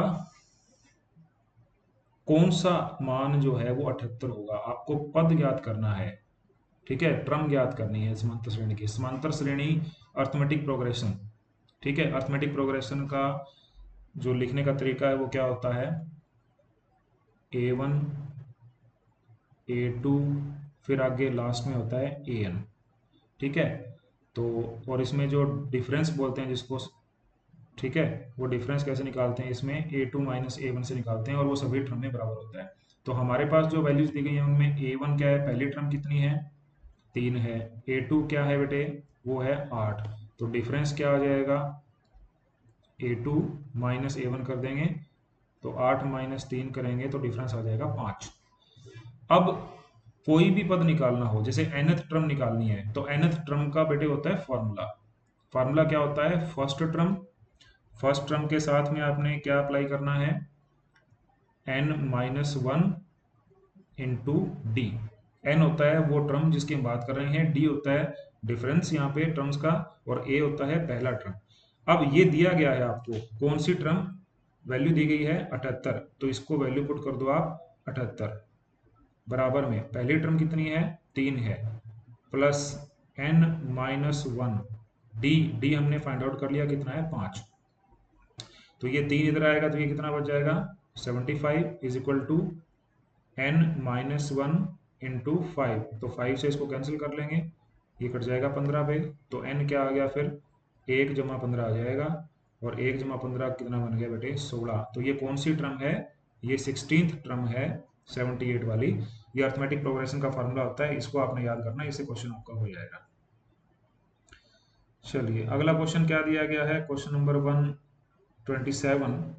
कौन सा मान जो है वो 78 होगा, आपको पद ज्ञात करना है। ठीक है, ट्रम ज्ञात करनी है समांतर श्रेणी की। समांतर श्रेणी अर्थमेटिक प्रोग्रेशन। ठीक है, अर्थमेटिक प्रोग्रेशन का जो लिखने का तरीका है वो क्या होता है, A1 A2 फिर आगे लास्ट में होता है AN। ठीक है, तो और इसमें जो डिफरेंस बोलते हैं जिसको, ठीक है, वो डिफरेंस कैसे निकालते हैं, इसमें A2 माइनस A1 से निकालते हैं और वो सभी टर्म में बराबर होता है। तो हमारे पास जो वैल्यूज दी गई हैं उनमें A1 क्या है, पहली टर्म कितनी है 3 है। A2 क्या है बेटे, वो है 8। तो डिफरेंस क्या आ जाएगा, A2 माइनस A1 कर देंगे तो 8 माइनस 3 करेंगे तो डिफरेंस आ जाएगा 5। अब कोई भी पद निकालना हो, जैसे nth टर्म निकालनी है तो nth टर्म का बेटे होता है फॉर्मूला। फॉर्मूला क्या होता है, फर्स्ट टर्म के साथ में आपने क्या अप्लाई करना है, n-1 इंटू डी। n होता है वो टर्म जिसकी हम बात कर रहे हैं, d होता है डिफरेंस यहाँ पे टर्म्स का, और a होता है पहला टर्म। अब ये दिया गया है आपको कौन सी टर्म, वैल्यू दी गई है 78। तो इसको वैल्यू पुट कर दो आप 78 बराबर में पहली टर्म कितनी है 3 है, प्लस n-1 डी हमने फाइंड आउट कर लिया कितना है 5। तो ये 3 इधर आएगा तो ये कितना बच जाएगा 75 is equal to n-1 into 5। तो 5 से इसको कैंसिल कर लेंगे, ये कट जाएगा 15 पे। तो n क्या आ गया फिर 1 जमा 15 आ जाएगा, और 1 जमा 15 कितना बन गया बेटे 16। तो ये कौन सी टर्म है, ये 16th टर्म है 78 वाली। ये अर्थमेटिक प्रोग्रेशन का फॉर्मूला होता है, इसको आपने याद करना, इससे क्वेश्चन आपका हो जाएगा। चलिए अगला क्वेश्चन क्या दिया गया है, question number 127।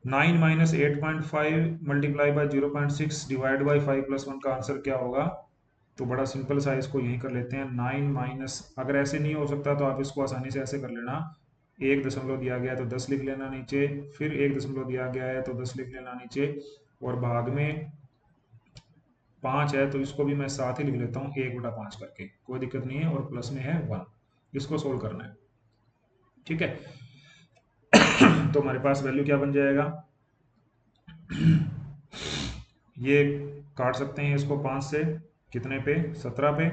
9 minus 8.5 multiply by 0.6 divide by 5 plus 1 का आंसर क्या होगा। तो बड़ा सिंपल सा इसको यहीं कर लेते हैं। 9 माइनस, अगर ऐसे नहीं हो सकता तो आप इसको आसानी से ऐसे कर लेना, 1 दशमलव दिया गया है तो 10 लिख लेना नीचे, फिर 1 दशमलव दिया गया है तो 10 लिख लेना नीचे, और भाग में 5 है तो इसको भी मैं साथ ही लिख लेता हूँ 1/5 करके, कोई दिक्कत नहीं है, और प्लस में है 1। इसको सोल्व करना है। ठीक है, तो हमारे पास वैल्यू क्या बन जाएगा, ये काट सकते हैं इसको 5 से, कितने पे 17 पे,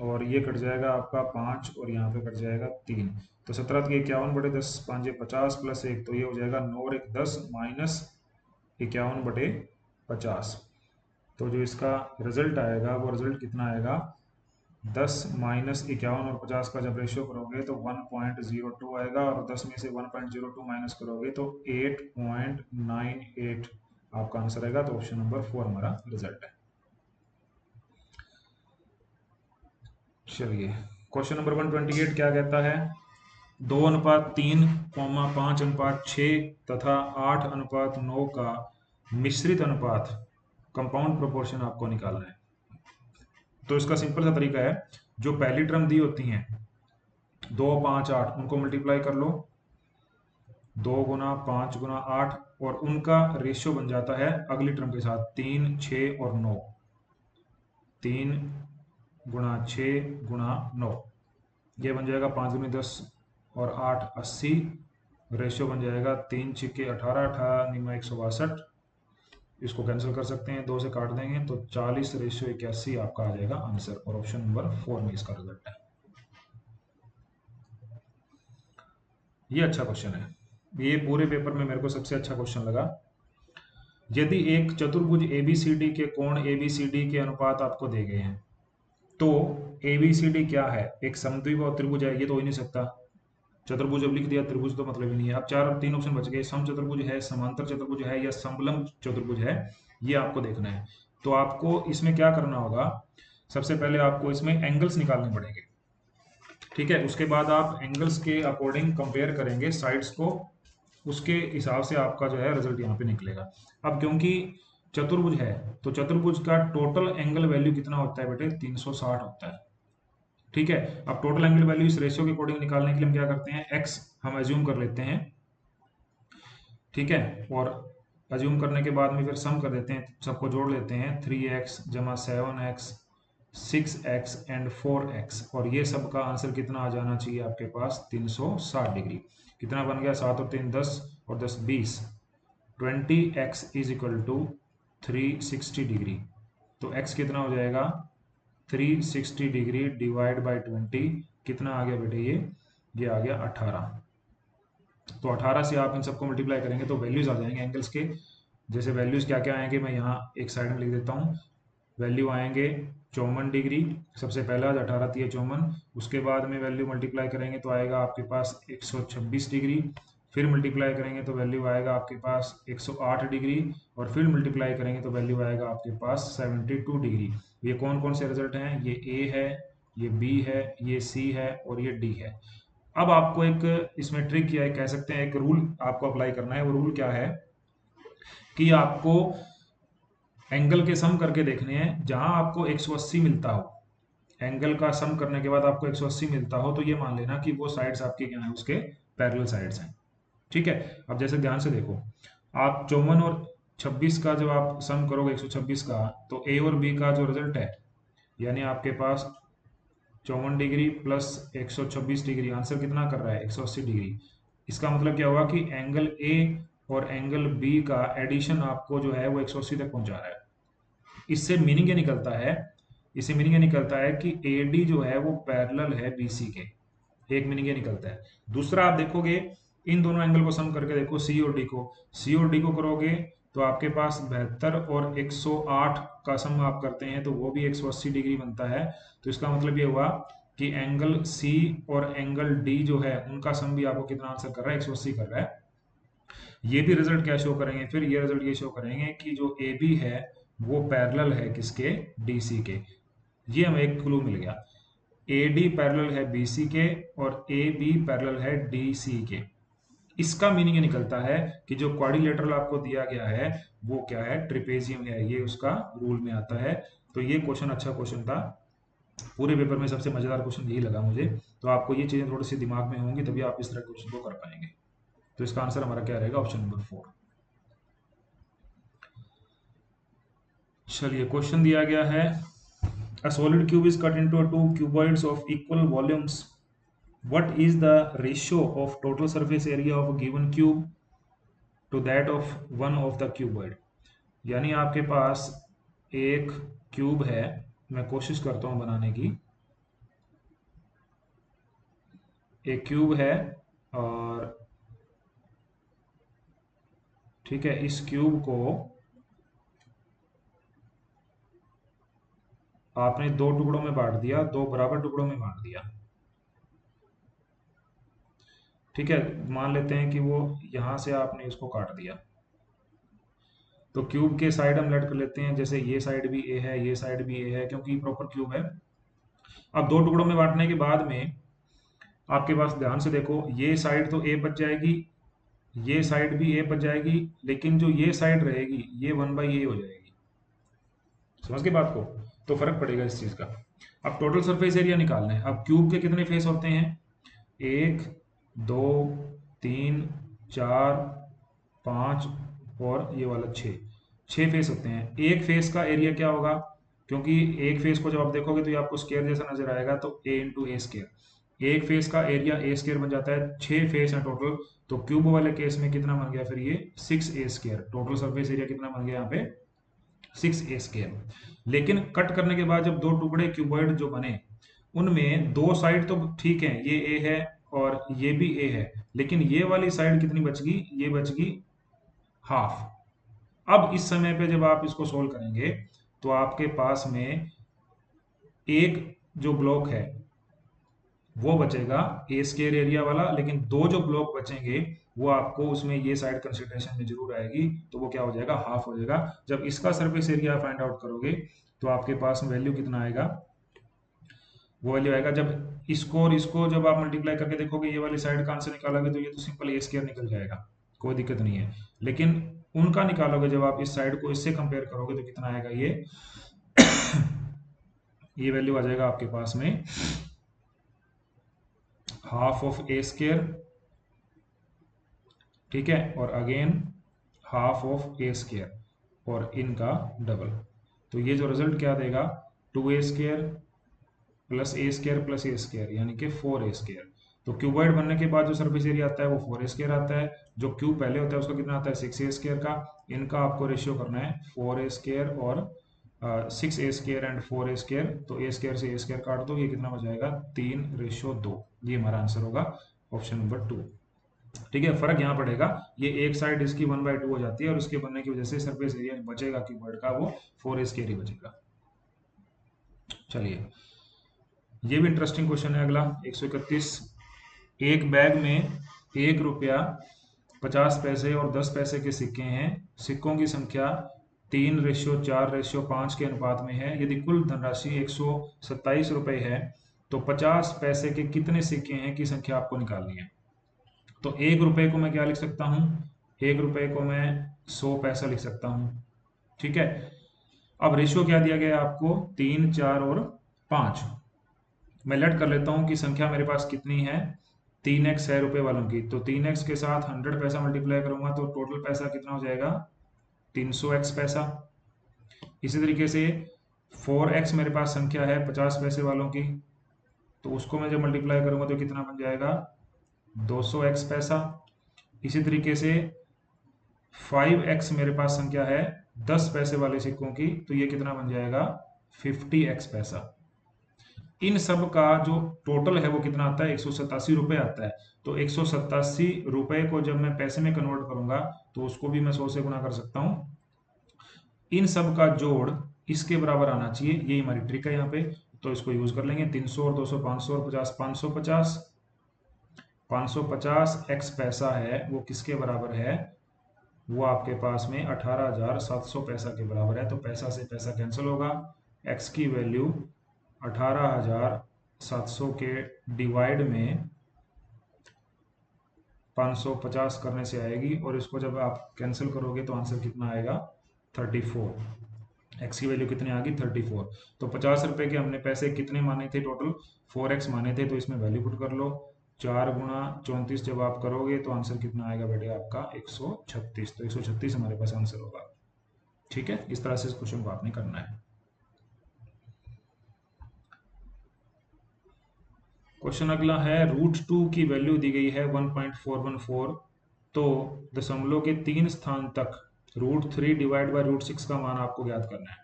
और ये कट जाएगा आपका 5 और यहाँ पे कट जाएगा 3। तो 17 की 51/10 5 50 प्लस 1, तो ये हो जाएगा 9 और 1 10 माइनस 51/50। तो जो इसका रिजल्ट आएगा वो रिजल्ट कितना आएगा 10 माइनस 51 और 50 का जब रेशियो करोगे तो 1.02 आएगा, और 10 में से 1.02 माइनस करोगे तो 8.98 आपका आंसर आएगा। तो ऑप्शन नंबर 4 हमारा रिजल्ट है। चलिए क्वेश्चन नंबर 128 क्या कहता है, 2:3, 5:6 तथा 8:9 का मिश्रित अनुपात कंपाउंड प्रोपोर्शन आपको निकालना है। तो इसका सिंपल सा तरीका है, जो पहली टर्म दी होती हैं 2 5 8 उनको मल्टीप्लाई कर लो, 2 गुना 5 गुना 8, और उनका रेशियो बन जाता है अगली टर्म के साथ 3 6 और 9, 3 गुना 6 गुना 9, ये बन जाएगा 5 गुनी 10 और 8 80, रेशियो बन जाएगा 3 छिक्के 18, 18 निमा 162, इसको कैंसिल कर सकते हैं, 2 से काट देंगे तो 40:81 आपका आ जाएगा आंसर, और ऑप्शन नंबर 4 में इसका रिजल्ट है। ये अच्छा क्वेश्चन है, ये पूरे पेपर में मेरे को सबसे अच्छा क्वेश्चन लगा। यदि एक चतुर्भुज ABCD के कोण ABCD के अनुपात आपको दे गए हैं, तो ABCD क्या है? एक समद्विबाहु त्रिभुज है, ये तो हो ही नहीं सकता। चतुर्भुज अब लिख दिया, त्रिभुज तो मतलब ही नहीं है। अब 3 ऑप्शन बच गए, सम चतुर्भुज है, समांतर चतुर्भुज है, या समलंब चतुर्भुज है, ये आपको देखना है। तो आपको इसमें क्या करना होगा, सबसे पहले आपको इसमें एंगल्स निकालने पड़ेंगे, ठीक है। उसके बाद आप एंगल्स के अकॉर्डिंग कंपेयर करेंगे साइड्स को, उसके हिसाब से आपका जो है रिजल्ट यहाँ पे निकलेगा। अब क्योंकि चतुर्भुज है, तो चतुर्भुज का टोटल एंगल वैल्यू कितना होता है बेटे? 360 होता है, ठीक है। अब टोटल एंगल वैल्यू इस रेशियो के अकॉर्डिंग निकालने के लिए हम क्या करते हैं, एक्स हम एज्यूम कर लेते हैं, ठीक है। और एज्यूम करने के बाद में फिर सम कर देते हैं, सबको जोड़ लेते हैं, 3x जमा 7x 6x एंड 4x, और ये सब का आंसर कितना आ जाना चाहिए आपके पास? 360 डिग्री। कितना बन गया? 7 और 3 10 और 10 20, 20x is equal to 360 degree. तो x कितना हो जाएगा? 360 डिग्री डिवाइड बाई 20, कितना आ गया बेटे? ये आ गया 18। तो 18 से आप इन सबको मल्टीप्लाई करेंगे तो वैल्यूज आ जाएंगे एंगल्स के। जैसे वैल्यूज क्या क्या आएंगे, मैं यहाँ एक साइड में लिख देता हूँ। वैल्यू आएंगे 54 डिग्री, सबसे पहला 18 3 54, उसके बाद में वैल्यू मल्टीप्लाई करेंगे तो आएगा आपके पास 126 डिग्री, फिर मल्टीप्लाई करेंगे तो वैल्यू आएगा आपके पास 108 डिग्री, और फिर मल्टीप्लाई करेंगे तो वैल्यू आएगा आपके पास 72 डिग्री। ये कौन कौन से रिजल्ट हैं? ये ए है, ये बी है, ये सी है, और ये डी है। अब आपको एक इसमें ट्रिक या कह सकते हैं एक रूल आपको अप्लाई करना है। वो रूल क्या है कि आपको एंगल के सम करके देखने हैं, जहां आपको 180 मिलता हो, एंगल का सम करने के बाद आपको 180 मिलता हो, तो ये मान लेना कि वो साइड्स आपके क्या है, उसके पैरेलल साइड्स हैं, ठीक है। अब जैसे ध्यान से देखो, आप 54 और 26 का जब आप सम करोगे 126 का, तो ए और बी का जो रिजल्ट है, यानी आपके पास 54 डिग्री प्लस 126 डिग्री, आंसर कितना कर रहा है? 180 डिग्री। इसका मतलब क्या हुआ कि एंगल ए और एंगल बी का एडिशन आपको जो है वो 180 तक पहुंचा रहा है। इससे मीनिंग ये निकलता है, इससे मीनिंग ये निकलता है कि ए डी जो है वो पैरेलल है बी सी के, एक मीनिंग ये निकलता है। दूसरा आप देखोगे, इन दोनों एंगल को सम करके देखो, सी और डी को, सी और डी को करोगे तो आपके पास 72 और 108 का सम आप करते हैं तो वो भी 180 डिग्री बनता है। तो इसका मतलब ये हुआ कि एंगल सी और एंगल डी जो है उनका सम भी आपको कितना आंसर कर रहा है? 180 कर रहा है। ये भी रिजल्ट क्या शो करेंगे? फिर ये रिजल्ट ये शो करेंगे कि जो ए बी है वो पैरेलल है किसके? डी सी के। ये हमें एक क्लू मिल गया, ए डी पैरेलल है बी सी के और ए बी पैरेलल है डी सी के। इसका मीनिंग ये निकलता है कि जो क्वाड्रिलेटरल आपको दिया गया है वो क्या है? ट्रिपेजियम है, ये उसका रूल में आता है। तो ये क्वेश्चन अच्छा क्वेश्चन था, पूरे पेपर में सबसे मजेदार क्वेश्चन यही लगा मुझे। तो आपको ये चीजें थोड़ी सी दिमाग में होंगी तभी आप इस तरह क्वेश्चन को कर पाएंगे। तो इसका आंसर हमारा क्या रहेगा? Option number 4। चलिए, क्वेश्चन दिया गया है, a solid cube is cut into two cuboids of equal volumes. What is the ratio of total surface area of a given cube to that of one of the cuboid? यानी आपके पास एक क्यूब है, मैं कोशिश करता हूं बनाने की। एक क्यूब है और ठीक है, इस क्यूब को आपने दो टुकड़ों में बांट दिया, दो बराबर टुकड़ों में बांट दिया, ठीक है। मान लेते हैं कि वो यहां से आपने इसको काट दिया, तो क्यूब के साइड हम लेट कर लेते हैं, जैसे ये साइड भी ए है, ये साइड भी ए है, क्योंकि प्रॉपर क्यूब है। अब दो टुकड़ों में बांटने के बाद में आपके पास ध्यान से देखो, ये साइड तो ए बच जाएगी, ये साइड भी ए बच जाएगी, लेकिन जो ये साइड रहेगी ये 1/a हो जाएगी। समझ गए बात को? तो फर्क पड़ेगा इस चीज का। अब टोटल सरफेस एरिया निकालना है। अब क्यूब के कितने फेस होते हैं? 1 2 3 4 5 और ये वाला 6 फेस होते हैं। एक फेस का एरिया क्या होगा, क्योंकि एक फेस को जब आप देखोगे तो ये आपको स्क्वायर जैसा नजर आएगा, तो ए इंटू ए स्क्वायर, एक फेस का एरिया ए स्क्वायर बन जाता है। 6 फेस है टोटल, तो क्यूब वाले केस में कितना बन गया फिर ये 6a²। टोटल सरफेस एरिया कितना बन गया यहाँ पे 6a²। लेकिन कट करने के बाद जब दो टुकड़े क्यूबॉइड जो बने, उनमें दो साइड तो ठीक है, ये ए है और ये भी ए है, लेकिन ये वाली साइड कितनी बच गई, ये बच गई हाफ। अब इस समय पे जब आप इसको सोल्व करेंगे तो आपके पास में एक जो ब्लॉक है वो बचेगा ए स्क्वायर एरिया वाला, लेकिन दो जो ब्लॉक बचेंगे वो आपको उसमें ये साइड कंसिडरेशन में जरूर आएगी, तो वो क्या हो जाएगा हाफ हो जाएगा। जब इसका सरफेस एरिया फाइंड आउट करोगे तो आपके पास में वैल्यू कितना आएगा, वो वैल्यू आएगा, जब इसको और इसको जब आप मल्टीप्लाई करके देखोगे ये वाली साइड का आंसर निकालोगे तो ये तो सिंपल ए स्क्वायर निकल जाएगा, कोई दिक्कत नहीं है। लेकिन उनका निकालोगे जब आप इस साइड को इससे कंपेयर करोगे तो कितना आएगा, ये वैल्यू आ जाएगा आपके पास में हाफ ऑफ ए स्क्वायर, ठीक है, और again half of A square और इनका डबल। तो ये जो रिजल्ट क्या देगा 2a² plus a square plus a square, यानी कि 4a²। तो क्यूबॉइड बनने के बाद जो सरफेस एरिया आता है वो 4a² आता है, जो क्यूब पहले होता है उसका कितना आता है 6a² का। इनका आपको रेशियो करना है 4a² और 6a² एंड 4a²। तो ए स्क्वायर से ए स्क्वायर काट दो, ये कितना बच जाएगा 3:2। ये हमारा आंसर होगा ऑप्शन नंबर 2। ठीक है, फर्क यहाँ पड़ेगा, ये एक साइड इसकी 1/2 हो जाती है और इसके बनने की वजह से सरफेस एरिया बचेगा क्यूबॉइड का वो 4a² ही बचेगा। चलिए, ये भी इंटरेस्टिंग क्वेश्चन है अगला 131। एक बैग में 1 रुपया 50 पैसे और 10 पैसे के सिक्के हैं। सिक्कों की संख्या 3:4:5 के अनुपात में है। यदि कुल धनराशि 127 रुपये है तो 50 पैसे के कितने सिक्के हैं की संख्या आपको निकालनी है। तो 1 रुपये को मैं क्या लिख सकता हूँ, 1 रुपये को मैं 100 पैसा लिख सकता हूँ। ठीक है, अब रेशियो क्या दिया गया है आपको 3 4 और 5। मैं लेट कर लेता हूँ कि संख्या मेरे पास कितनी है 3x है रुपए वालों की, तो 3x के साथ 100 पैसा मल्टीप्लाई करूंगा तो टोटल पैसा कितना हो जाएगा 300x पैसा। इसी तरीके से 4x मेरे पास संख्या है 50 पैसे वालों की, तो उसको मैं जब मल्टीप्लाई करूंगा तो कितना बन जाएगा 200x पैसा। इसी तरीके से 5x मेरे पास संख्या है 10 पैसे वाले सिक्कों की, तो ये कितना बन जाएगा 50x पैसा। इन सब का जो टोटल है वो कितना आता है 187 रुपये आता है। तो 187 रुपये को जब मैं पैसे में कन्वर्ट करूंगा तो उसको भी मैं 100 से गुना कर सकता हूँ। इन सब का जोड़ इसके बराबर आना चाहिए, यही हमारी ट्रिक है यहाँ पे। तो इसको यूज कर लेंगे 300 और 200 500 और 50 550। 550 x पैसा है वो किसके बराबर है, वो आपके पास में 18,700 पैसा के बराबर है। तो पैसा से पैसा कैंसिल होगा, x की वैल्यू 18,700 के डिवाइड में 550 करने से आएगी, और इसको जब आप कैंसिल करोगे तो आंसर कितना आएगा 34। x की वैल्यू कितनी आ गई 34। तो 50 रुपए के हमने पैसे कितने माने थे टोटल 4x माने थे, तो इसमें वैल्यू पुट कर लो। 4 गुणा 34 जब आप करोगे तो आंसर कितना आएगा बेटे आपका 136। तो 136 हमारे पास आंसर होगा। ठीक है, इस तरह से इस क्वेश्चन को आपने करना है। क्वेश्चन अगला है √2 की वैल्यू दी गई है 1.414, तो दशमलव के 3 स्थान तक √3 डिवाइड बाय √6 का मान आपको ज्ञात करना है।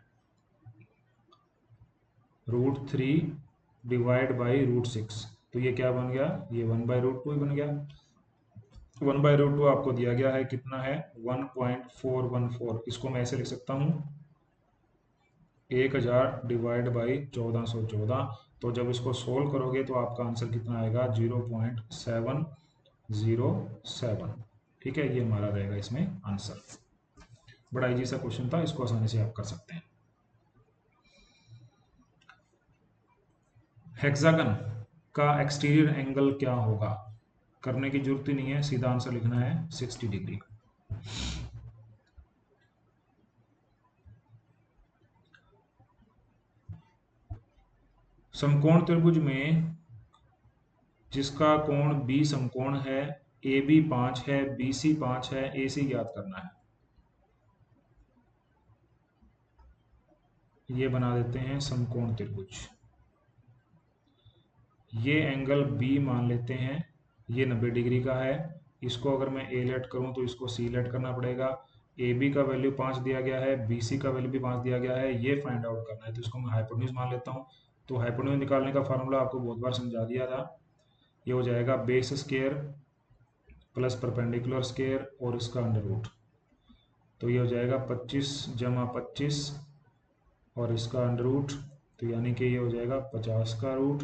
√3 डिवाइड बाई √6, तो ये क्या बन गया, ये 1/√2 ही बन गया। 1/√2 आपको दिया गया है कितना है 1.414। इसको मैं ऐसे लिख सकता हूँ 1000 डिवाइड बाई 1414। तो जब इसको सोल्व करोगे तो आपका आंसर कितना आएगा 0.707। ठीक है, ये हमारा रहेगा इसमें आंसर। बड़ा इजी सा क्वेश्चन था, इसको आसानी से आप कर सकते हैं। हेक्सागन का एक्सटीरियर एंगल क्या होगा, करने की जरूरत ही नहीं है, सीधा आंसर लिखना है 60 डिग्री। समकोण त्रिभुज में जिसका कोण बी समकोण है, ए बी 5 है, बी सी 5 है, ए सी ज्ञात करना है। ये बना देते हैं समकोण त्रिभुज। ये एंगल बी मान लेते हैं, ये 90 डिग्री का है। इसको अगर मैं ए लेट करूं तो इसको सी लेट करना पड़ेगा। ए बी का वैल्यू 5 दिया गया है, बी सी का वैल्यू भी 5 दिया गया है। ये फाइंड आउट करना है, तो इसको मैं हाइपोटेन्यूज मान लेता हूँ। तो हाइपोटेन्यूज निकालने का फार्मूला आपको बहुत बार समझा दिया था। ये हो जाएगा base square plus perpendicular square और इसका अंडर रूट। तो ये हो जाएगा 25 जमा 25 और इसका अंडर रूट, तो यानी कि ये हो जाएगा 50 का रूट।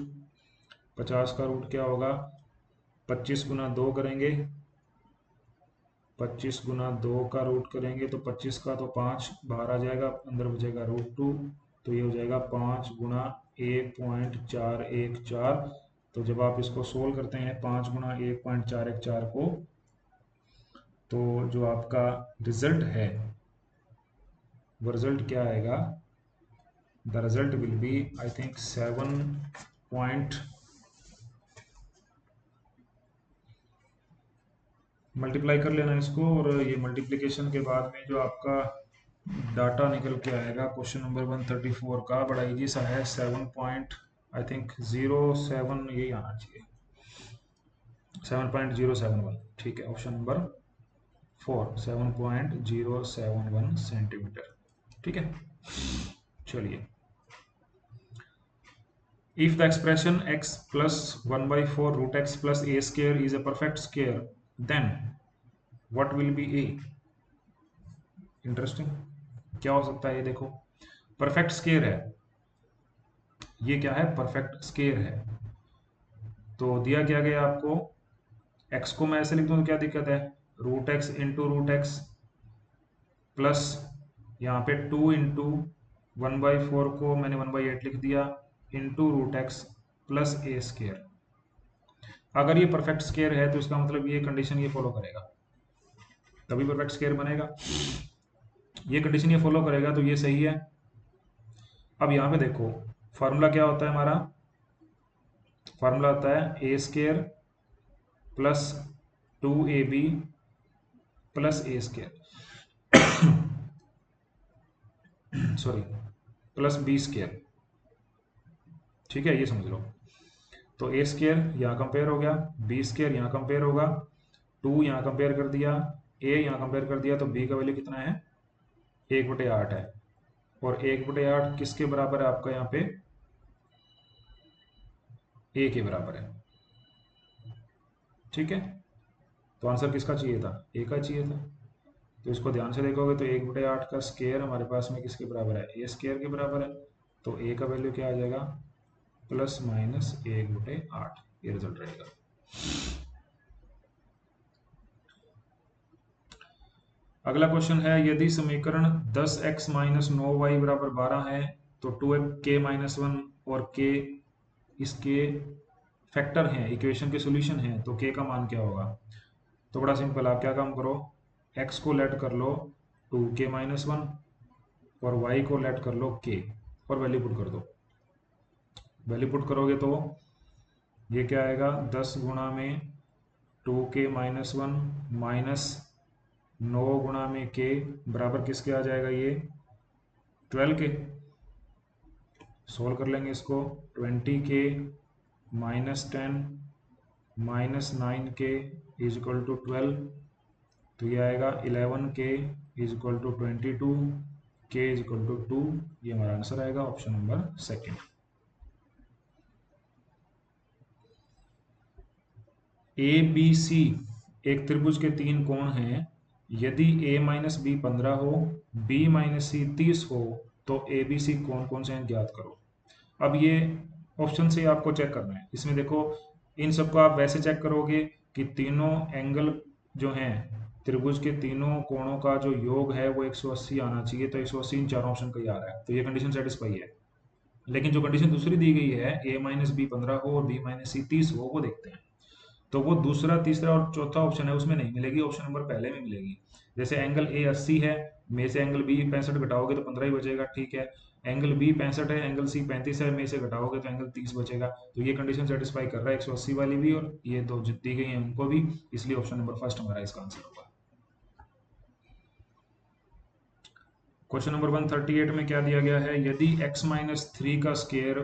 50 का रूट क्या होगा, 25 गुना 2 करेंगे, 25 गुना 2 का रूट करेंगे तो 25 का तो 5 बाहर आ जाएगा, अंदर बचेगा √2। तो ये हो जाएगा 5 गुना 1.414। तो जब आप इसको सोल्व करते हैं 5 गुना 1.414 को, तो जो आपका रिजल्ट है वो रिजल्ट क्या आएगा, the result will be I think 7 multiply कर लेना इसको, और ये मल्टीप्लिकेशन के बाद में जो आपका डाटा निकल के आएगा क्वेश्चन नंबर 134 का, बड़ा इजी सा है। 7.07 यही आना चाहिए, 7.071। ठीक है, ऑप्शन नंबर 4 7.071 सेंटीमीटर। ठीक है, चलिए। If the expression x plus 1/4 root x plus a square is a perfect square, then what will be a? Interesting, क्या हो सकता है ये देखो, परफेक्ट स्क्वायर है, ये क्या है, परफेक्ट स्क्वायर है। तो दिया क्या गया आपको, x को मैं ऐसे लिख दूं तो क्या दिक्कत है, √x इंटू √x प्लस यहाँ पे 2 इंटू 1/4 को मैंने 1/8 लिख दिया, into √x plus a square. अगर ये परफेक्ट स्क्वायर है तो इसका मतलब ये कंडीशन ये फॉलो करेगा, तभी परफेक्ट स्क्वायर बनेगा। ये कंडीशन ये फॉलो करेगा तो ये सही है। अब यहाँ पे देखो फार्मूला क्या होता है हमारा, फार्मूला होता है a square plus 2ab plus a square sorry plus b square. ठीक है, ये समझ लो। तो ए स्क्वायर यहाँ कंपेयर हो गया, बी स्क्वायर यहाँ कंपेयर होगा, 2 यहाँ कंपेयर कर दिया, ए यहाँ कंपेयर कर दिया, तो बी का वैल्यू कितना है, 1/8 है। और 1/8 किसके बराबर है आपका यहाँ पे, ए के बराबर है। ठीक है, तो आंसर किसका चाहिए था, ए का चाहिए था। तो इसको ध्यान से देखोगे तो 1/8 का स्क्वायर हमारे पास में किसके बराबर है, ए स्क्वायर के बराबर है। तो ए का वैल्यू क्या आ जाएगा, प्लस माइनस 1/8, ये रिजल्ट रहेगा। अगला क्वेश्चन है, यदि समीकरण 10x - 9y = 12 है तो 2k-1 और k इसके फैक्टर हैं, इक्वेशन के सॉल्यूशन हैं, तो k का मान क्या होगा। तो बड़ा सिंपल, आप क्या काम करो, x को लेट कर लो 2k-1 और y को लेट कर लो k और वैल्यू पुट कर दो। वैल्यू पुट करोगे तो ये क्या आएगा, 10 गुणा में 2k-1 माइनस 9 गुणा में k बराबर किसके आ जाएगा, ये 12 के। सोल्व कर लेंगे इसको, 20k minus 10 minus 9k is equal to 12। तो ये आएगा 11k is equal to 22, k is equal to 2। ये हमारा आंसर आएगा, option number second. A B C एक त्रिभुज के 3 कोण हैं, यदि a - b 15 हो, b - c 30 हो, तो ए बी सी कौन कौन से हैं ज्ञात करो। अब ये ऑप्शन से आपको चेक करना है। इसमें देखो, इन सबको आप वैसे चेक करोगे कि तीनों एंगल जो हैं त्रिभुज के तीनों कोणों का जो योग है वो 180 आना चाहिए। तो 180 इन चारों ऑप्शन का ही आ रहा है, तो ये कंडीशन सेटिस्फाई है। लेकिन जो कंडीशन दूसरी दी गई है, a - b 15 हो और b - c 30 हो, वो देखते हैं। तो वो दूसरा, तीसरा और चौथा ऑप्शन है उसमें नहीं मिलेगी, ऑप्शन नंबर पहले में मिलेगी। जैसे एंगल ए 80 है, में से एंगल बी 65 घटाओगे तो 15 ही बचेगा, ठीक है। एंगल बी 65 है, एंगल सी 35 है, में से घटाओगे तो एंगल 30 बचेगा। तो ये कंडीशन सेटिस्फाई कर रहा है 180 वाली भी और ये दो जो दी गई हैं उनको भी, इसलिए ऑप्शन नंबर फर्स्ट हमारा इसका आंसर होगा। क्वेश्चन नंबर 138 में क्या दिया गया है, यदि x माइनस 3 का स्केयर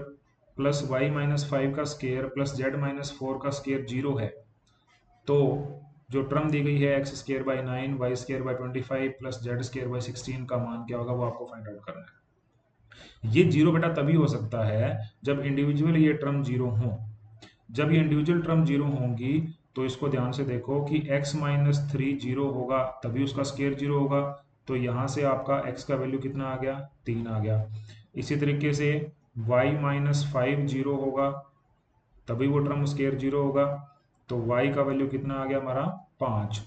प्लस वाई माइनस 5 का स्केयर प्लस जेड माइनस 4 का स्केयर 0 है, तो जो टर्म दी गई है x square by 9 y square by 25 plus z square by 16 का मान क्या होगा, वो आपको फाइंड आउट करना है। ये जीरो बेटा तभी हो सकता है जब इंडिविजुअल ये टर्म जीरो हो। जब ये इंडिविजुअल टर्म जीरो होंगी तो इसको ध्यान से देखो कि x माइनस 3 जीरो होगा तभी उसका स्केयर जीरो होगा। तो यहाँ से आपका x का वैल्यू कितना आ गया, 3 आ गया। इसी तरीके से y माइनस 5 जीरो होगा तभी वो टर्म स्केयर जीरो होगा, तो y का वैल्यू कितना आ गया हमारा, 5।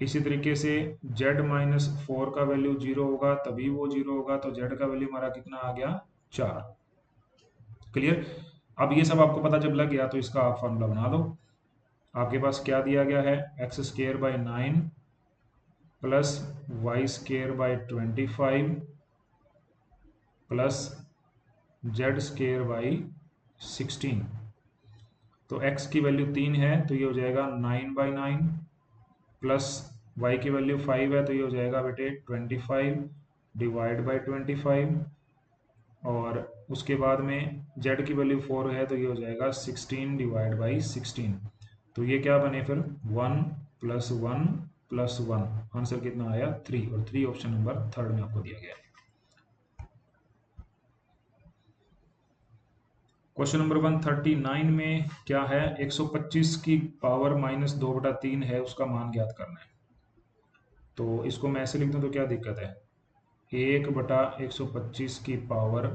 इसी तरीके से z माइनस 4 का वैल्यू जीरो होगा तभी वो जीरो होगा, तो z का वैल्यू हमारा कितना आ गया, 4। क्लियर। अब ये सब आपको पता जब लग गया तो इसका आप फॉर्मूला बना लो। आपके पास क्या दिया गया है, x square by 9 plus y square by 25 plus z square by 16। तो x की वैल्यू 3 है तो ये हो जाएगा 9/9 प्लस y की वैल्यू 5 है तो ये हो जाएगा बेटे 25 डिवाइड बाई 25, और उसके बाद में z की वैल्यू 4 है तो ये हो जाएगा 16 डिवाइड बाई 16। तो ये क्या बने फिर 1 प्लस 1 प्लस 1, आंसर कितना आया 3, और 3 ऑप्शन नंबर थर्ड में आपको दिया गया है। क्वेश्चन नंबर 139 में क्या है, 125 की पावर माइनस 2/3 है, उसका मान ज्ञात करना है। तो इसको मैं ऐसे लिख दूं तो क्या दिक्कत है, 1/125 की पावर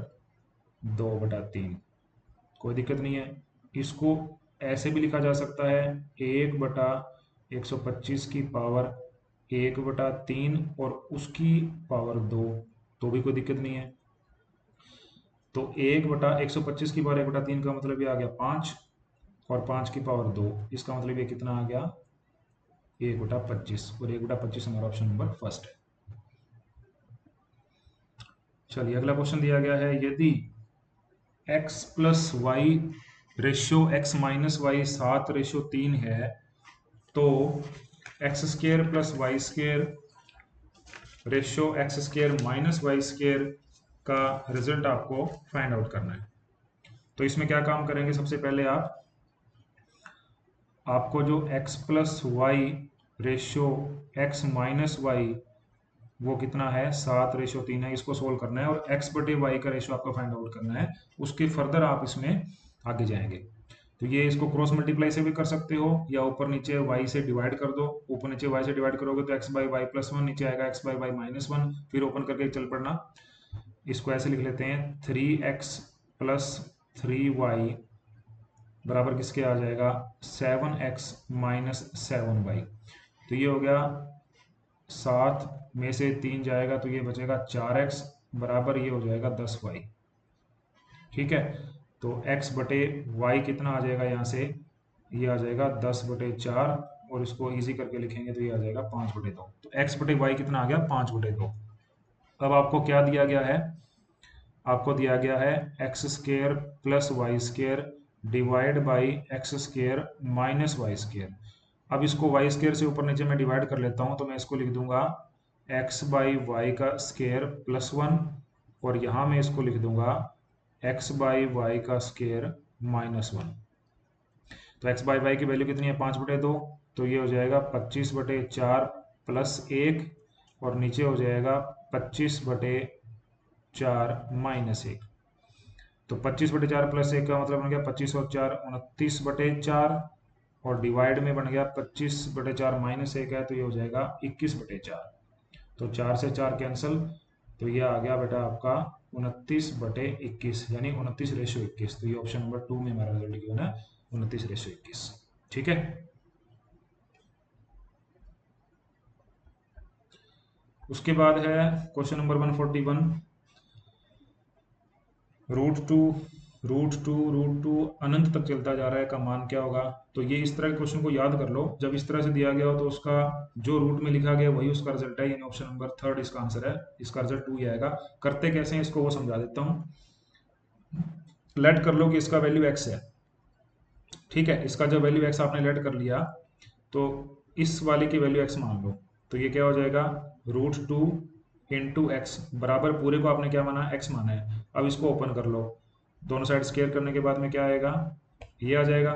2/3, कोई दिक्कत नहीं है। इसको ऐसे भी लिखा जा सकता है 1/125 की पावर 1/3 और उसकी पावर 2, तो भी कोई दिक्कत नहीं है। तो 1/125 की पावर 1/3 का मतलब ये आ गया 5, और 5 की पावर 2, इसका मतलब ये कितना आ गया 1/25, और 1/25 हमारा ऑप्शन नंबर फर्स्ट है। चलिए अगला क्वेश्चन दिया गया है, यदि x plus y ratio x minus y 7/3 है, तो x square plus y square ratio x square minus y square का रिजल्ट आपको फाइंड आउट करना है। तो इसमें क्या काम करेंगे, सबसे पहले आपको जो x plus y ratio x minus y वो कितना है 7/3 है, इसको सोल्व करना है, और x बटे वाई का रेशियो आपको फाइंड आउट करना है। उसके फर्दर आप इसमें आगे जाएंगे। तो ये इसको क्रॉस मल्टीप्लाई से भी कर सकते हो, या ऊपर नीचे y से डिवाइड कर दो। ऊपर नीचे y से डिवाइड करोगे तो x बाई वाई प्लस 1, नीचे आएगा x बाई वाई माइनस 1, फिर ओपन करके चल पड़ना। इसको ऐसे लिख लेते हैं 3x प्लस 3y बराबर किसके आ जाएगा 7x माइनस 7y। तो ये हो गया 7 में से 3 जाएगा तो ये बचेगा 4x बराबर ये हो जाएगा 10y। ठीक है, तो x बटे y कितना आ जाएगा, यहाँ से ये आ जाएगा 10/4, और इसको इजी करके लिखेंगे तो ये आ जाएगा 5/2। तो x बटे वाई कितना आ गया 5/2। अब आपको क्या दिया गया है, आपको दिया गया है x square plus y square divide by x square minus y square. अब इसको वाई स्केयर से ऊपर नीचे मैं डिवाइड कर लेता हूँ, तो मैं इसको लिख दूंगा एक्स बाई वाई का स्केयर प्लस 1, और यहाँ मैं इसको लिख दूंगा एक्स बाई वाई का स्केयर माइनस 1। तो एक्स बाई वाई की वैल्यू कितनी है 5/2, तो ये हो जाएगा 25/4 प्लस 1, और नीचे हो जाएगा 25/4 माइनस 1। तो 25/4 प्लस 1 का मतलब बन गया 25 और 4 29/4, और डिवाइड में बन गया 25/4 माइनस 1 है तो ये हो जाएगा 21/4। तो 4 से 4 कैंसिल, तो ये आ गया बेटा आपका 29/21, यानी 29/21। तो ये ऑप्शन नंबर 2 में हमारा रिजल्ट क्यों है 29/21। ठीक है, उसके बाद है क्वेश्चन नंबर 141, √2 रूट टू अनंत तक चलता जा रहा है का मान क्या होगा। तो ये इस तरह के क्वेश्चन को याद कर लो, जब इस तरह से दिया गया हो तो उसका जो रूट में लिखा गया वही उसका रिजल्ट है, यानी ऑप्शन नंबर थर्ड इसका आंसर है, इसका रिजल्ट 2 ही आएगा। करते कैसे हैं इसको वो समझा देता हूँ। लेट कर लो कि इसका वैल्यू एक्स है, ठीक है, इसका जब वैल्यू एक्स आपने लेट कर लिया तो इस वाले की वैल्यू एक्स मान लो, तो ये क्या हो जाएगा रूट 2 इंटू एक्स, बराबर पूरे को आपने क्या माना एक्स माना है। अब इसको ओपन कर लो, दोनों साइड स्केयर करने के बाद में क्या आएगा, ये आ जाएगा,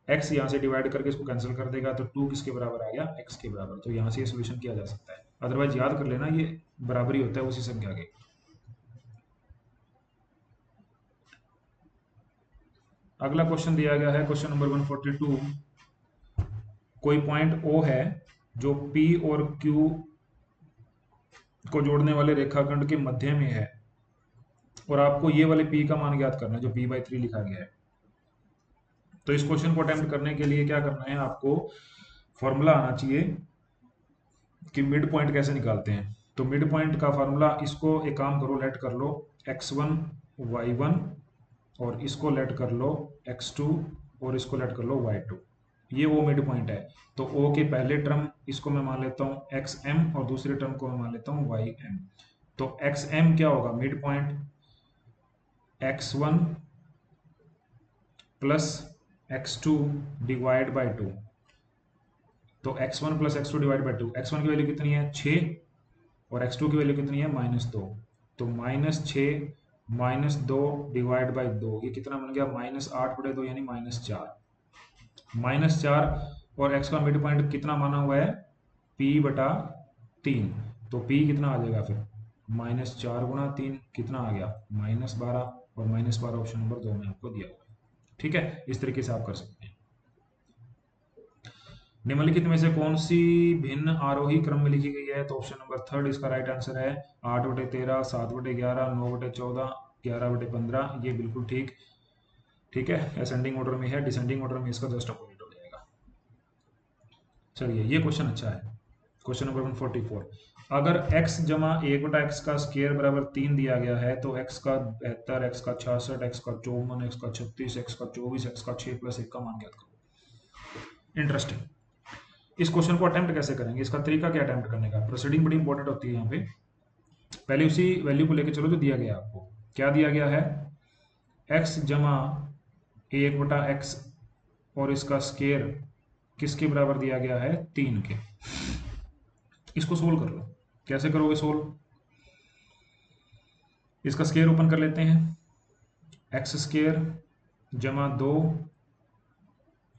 एक्स यहाँ से डिवाइड करके इसको कैंसिल कर देगा तो 2 किसके बराबर आ गया, एक्स के बराबर। तो यहाँ से ये सोल्यूशन किया जा सकता है, अदरवाइज याद कर लेना ये बराबरी होता है उसी संख्या के। अगला क्वेश्चन दिया गया है क्वेश्चन नंबर 142। कोई पॉइंट O है जो P और Q को जोड़ने वाले रेखाखंड के मध्य में है, और आपको ये वाले P का मान ज्ञात करना है जो P/3 लिखा गया है। तो इस क्वेश्चन को अटेम्प्ट करने के लिए क्या करना है, आपको फॉर्मूला आना चाहिए कि मिड पॉइंट कैसे निकालते हैं। तो मिड पॉइंट का फॉर्मूला, इसको एक काम करो, लेट कर लो x1 y1, और इसको लेट कर लो x2, और इसको लेट कर लो y2। ये वो मिड पॉइंट है। तो O के पहले टर्म इसको मैं मान लेता हूँ xm, और दूसरे टर्म को मैं मान लेता हूँ ym। तो xm क्या होगा, mid point x1 plus x2 divide by 2। तो x1 plus x2 divide by 2, x1 की वैल्यू कितनी है 6, और x2 की वैल्यू कितनी है -2। तो -6 -2 डिवाइड बाई 2, ये कितना बन गया -8/2, यानी -4। -4, और x का मिड पॉइंट कितना माना हुआ है p/3। तो p कितना आ जाएगा फिर, -4 गुणा 3 कितना आ गया -12, और -12 ऑप्शन नंबर 2 में आपको दिया हुआ है। ठीक है, इस तरीके से आप कर सकते हैं। निम्नलिखित में से कौन सी भिन्न आरोही क्रम में लिखी गई है, तो ऑप्शन नंबर थर्ड इसका राइट आंसर है। 8/13, 7/11, 9/14, 11/15, ये बिल्कुल ठीक, ठीक है, असेंडिंग ऑर्डर में है, डिसेंडिंग ऑर्डर में इसका जस्ट अपोजिट हो जाएगा। चलिए, ये क्वेश्चन अच्छा है। Question number 144। अगर x जमा 1/x का स्क्वायर बराबर 3 दिया गया है, तो x का 72, x का 66, x का 54, x का 36, x का 24, x का 6 + 1 का मान ज्ञात करो। इंटरेस्टिंग। इस क्वेश्चन को अटेम्प्ट कैसे करेंगे, इसका तरीका क्या अटेम्प्ट करने का, प्रोसीडिंग बड़ी इंपॉर्टेंट होती है यहाँ पे। पहले उसी वैल्यू को लेके चलो जो दिया गया आपको। क्या दिया गया है, x जमा 1/x और इसका स्क्वायर किसके बराबर दिया गया है 3 के। इसको सोल्व कर लो, कैसे करोगे सोल्व, इसका स्क्वायर ओपन कर लेते हैं, x² जमा 2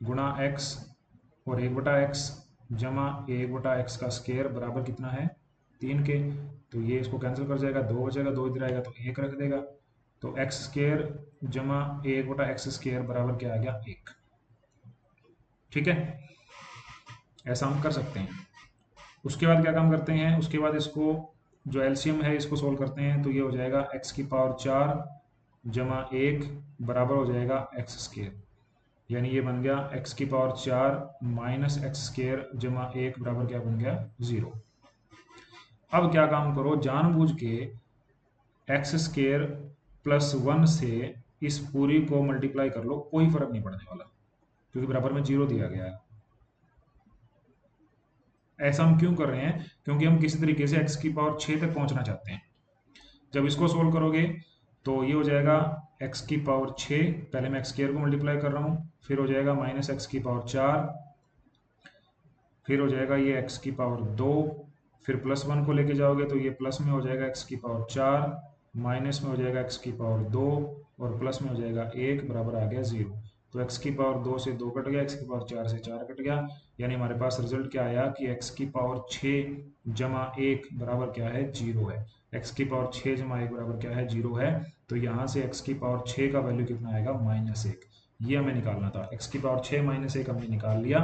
गुणा x और 1/x जमा 1/x का स्क्वायर बराबर कितना है 3 के। तो ये इसको कैंसिल कर जाएगा, 2 बचेगा, 2 इधर आएगा तो 1 रख देगा। तो x² जमा 1/x² बराबर क्या आ गया 1। ठीक है, ऐसा हम कर सकते हैं। उसके बाद क्या काम करते हैं, उसके बाद इसको जो एलसीएम है इसको सोल्व करते हैं। तो ये हो जाएगा x⁴ जमा 1 बराबर हो जाएगा x², यानी ये बन गया x⁴ माइनस x² जमा 1 बराबर क्या बन गया 0। अब क्या काम करो, जानबूझ के x² + 1 से इस पूरी को मल्टीप्लाई कर लो, कोई फर्क नहीं पड़ने वाला क्योंकि बराबर में 0 दिया गया है। ऐसा हम क्यों कर रहे हैं, क्योंकि हम किसी तरीके से x⁴ तक पहुंचना चाहते हैं। जब इसको सोल्व करोगे तो ये हो जाएगा x⁴, पहले मैं x² को मल्टीप्लाई कर रहा हूँ, फिर हो जाएगा माइनस x⁴, फिर हो जाएगा ये x⁴, फिर +1 को लेके जाओगे तो ये प्लस में हो जाएगा x⁴, माइनस में हो जाएगा x⁴, और प्लस में हो जाएगा 1 बराबर आ गया 0। तो x⁴ से 2 कट गया, x⁴ से 4 कट गया, यानी हमारे पास रिजल्ट क्या आया कि x⁴ जमा 1 बराबर क्या है 0 है। x⁴ जमा 1 बराबर क्या है 0 है। तो यहाँ से x⁴ का वैल्यू कितना आएगा -1, ये हमें निकालना था। x⁴ -1 हमने निकाल लिया।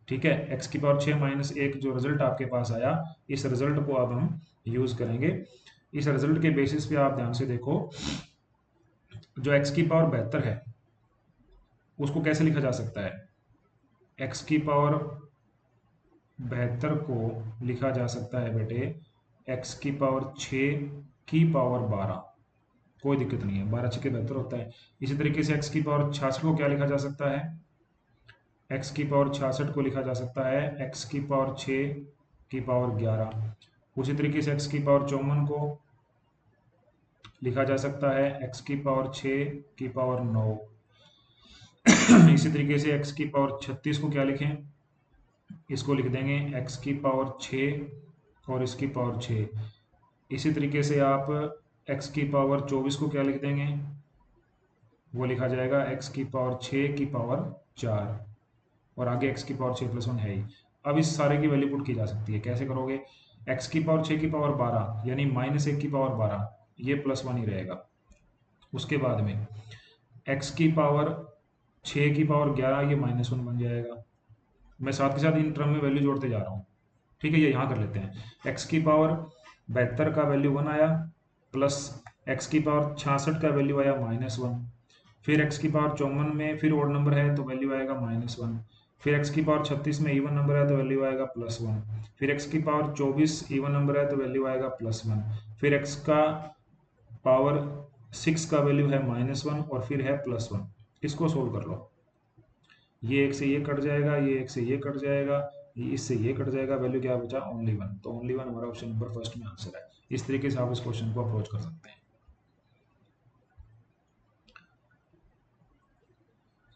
ठीक है, x⁴ -1 जो रिजल्ट आपके पास आया, इस रिजल्ट को अब हम यूज करेंगे। इस रिजल्ट के बेसिस पे आप ध्यान से देखो, जो x⁴ है उसको कैसे लिखा जा सकता है, x⁴ को लिखा जा सकता है बेटे x⁴ की पावर 12। कोई दिक्कत नहीं है, 12 छक्के 72 होता है। इसी तरीके से x की पावर 66 को क्या लिखा जा सकता है, x की पावर 66 को लिखा जा सकता है x की पावर 6 की पावर 11। उसी तरीके से x की पावर 54 को लिखा जा सकता है x की पावर 6 की पावर 9। इसी तरीके से x की पावर 36 को क्या लिखें, इसको लिख देंगे x की पावर 6 और इसकी पावर 6। इसी तरीके से आप x की पावर 24 को क्या लिख देंगे, वो लिखा जाएगा x की पावर 6 की पावर 4, और आगे x की पावर 6+1 है ही। अब इस सारे की वैल्यू पुट की जा सकती है, कैसे करोगे, x की पावर 6 की पावर 12 यानी -1 की पावर 12, ये +1 ही रहेगा। उसके बाद में x की पावर 6 की पावर 11, ये -1 बन जाएगा। मैं साथ के साथ इन टर्म में वैल्यू जोड़ते जा रहा हूँ, ठीक है। ये यहाँ कर लेते हैं, x की पावर 72 का वैल्यू 1 आया, प्लस x की पावर 66 का वैल्यू आया -1, फिर x की पावर 54 में फिर ओड नंबर है तो वैल्यू आएगा -1, फिर x की पावर 36 में इवन नंबर है तो वैल्यू आएगा +1, फिर x की पावर 24 इवन नंबर है तो वैल्यू आएगा +1, फिर x का पावर 6 का वैल्यू है -1 और फिर है +1। इसको सोल्व कर लो, ये एक से ये कट जाएगा, ये एक से ये कट जाएगा, ये इससे ये कट जाएगा, वैल्यू क्या बचा, ओनली 1। तो ओनली 1 हमारा ऑप्शन नंबर फर्स्ट में आंसर है। इस तरीके से आप इस क्वेश्चन को अप्रोच कर सकते हैं।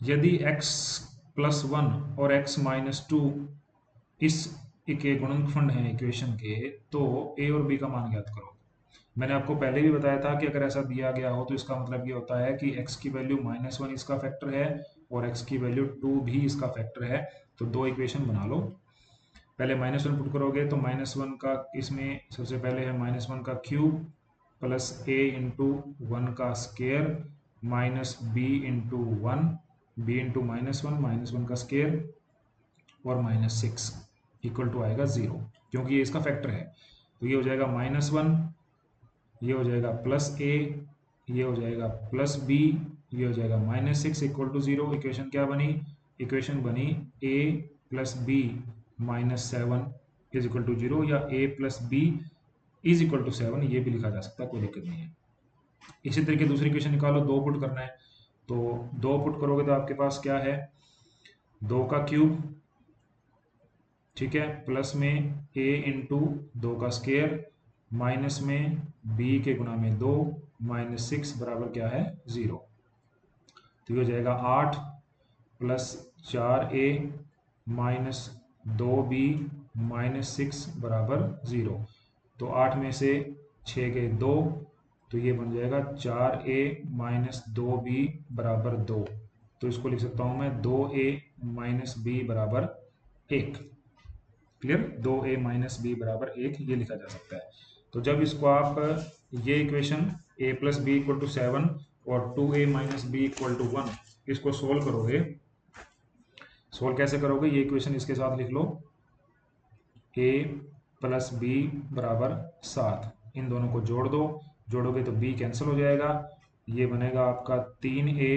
यदि x+1 और x-2 इस के गुणनखंड हैं इक्वेशन के, तो a और b का मान ज्ञात करो। मैंने आपको पहले भी बताया था कि अगर ऐसा दिया गया हो तो इसका मतलब ये होता है कि x की वैल्यू -1 इसका फैक्टर है और x की वैल्यू 2 भी इसका फैक्टर है। तो दो इक्वेशन बना लो, पहले -1 पुट करोगे तो -1 का, इसमें सबसे पहले है -1 का क्यूब प्लस a इंटू 1 का square minus b into 1, b into -1 का स्केयर और -6 इक्वल टू आएगा 0, क्योंकि ये इसका फैक्टर है। तो ये हो जाएगा -1, ये हो जाएगा प्लस a, ये हो जाएगा प्लस b, ये हो जाएगा -6 इक्वल टू 0। इक्वेशन क्या बनी, इक्वेशन बनी a plus b -7 is equal to 0, या a plus b is equal to 7, ये भी लिखा जा सकता है, कोई दिक्कत नहीं है। इसी तरीके दूसरी इक्वेशन निकालो, 2 पुट करना है, तो 2 पुट करोगे तो आपके पास क्या है, 2 का क्यूब, ठीक है, प्लस में a इंटू 2 का स्केयर माइनस में b के गुणा में 2 -6 बराबर क्या है 0। तो ये हो जाएगा 8 प्लस 4a माइनस 2b -6 बराबर 0। तो 8 में से 6 गए 2, तो ये बन जाएगा 4a माइनस 2b बराबर 2। तो इसको लिख सकता हूँ मैं 2a माइनस b बराबर 1। क्लियर, 2a माइनस बी बराबर 1 ये लिखा जा सकता है। तो जब इसको आप, ये equation a plus b equal to 7 और 2a minus B equal to 1, इसको सोल्व करोगे, सोल्व कैसे करोगे, ये इक्वेशन इसके साथ लिख लो, a प्लस बी बराबर 7, इन दोनों को जोड़ दो, जोड़ोगे तो b कैंसिल हो जाएगा, ये बनेगा आपका 3a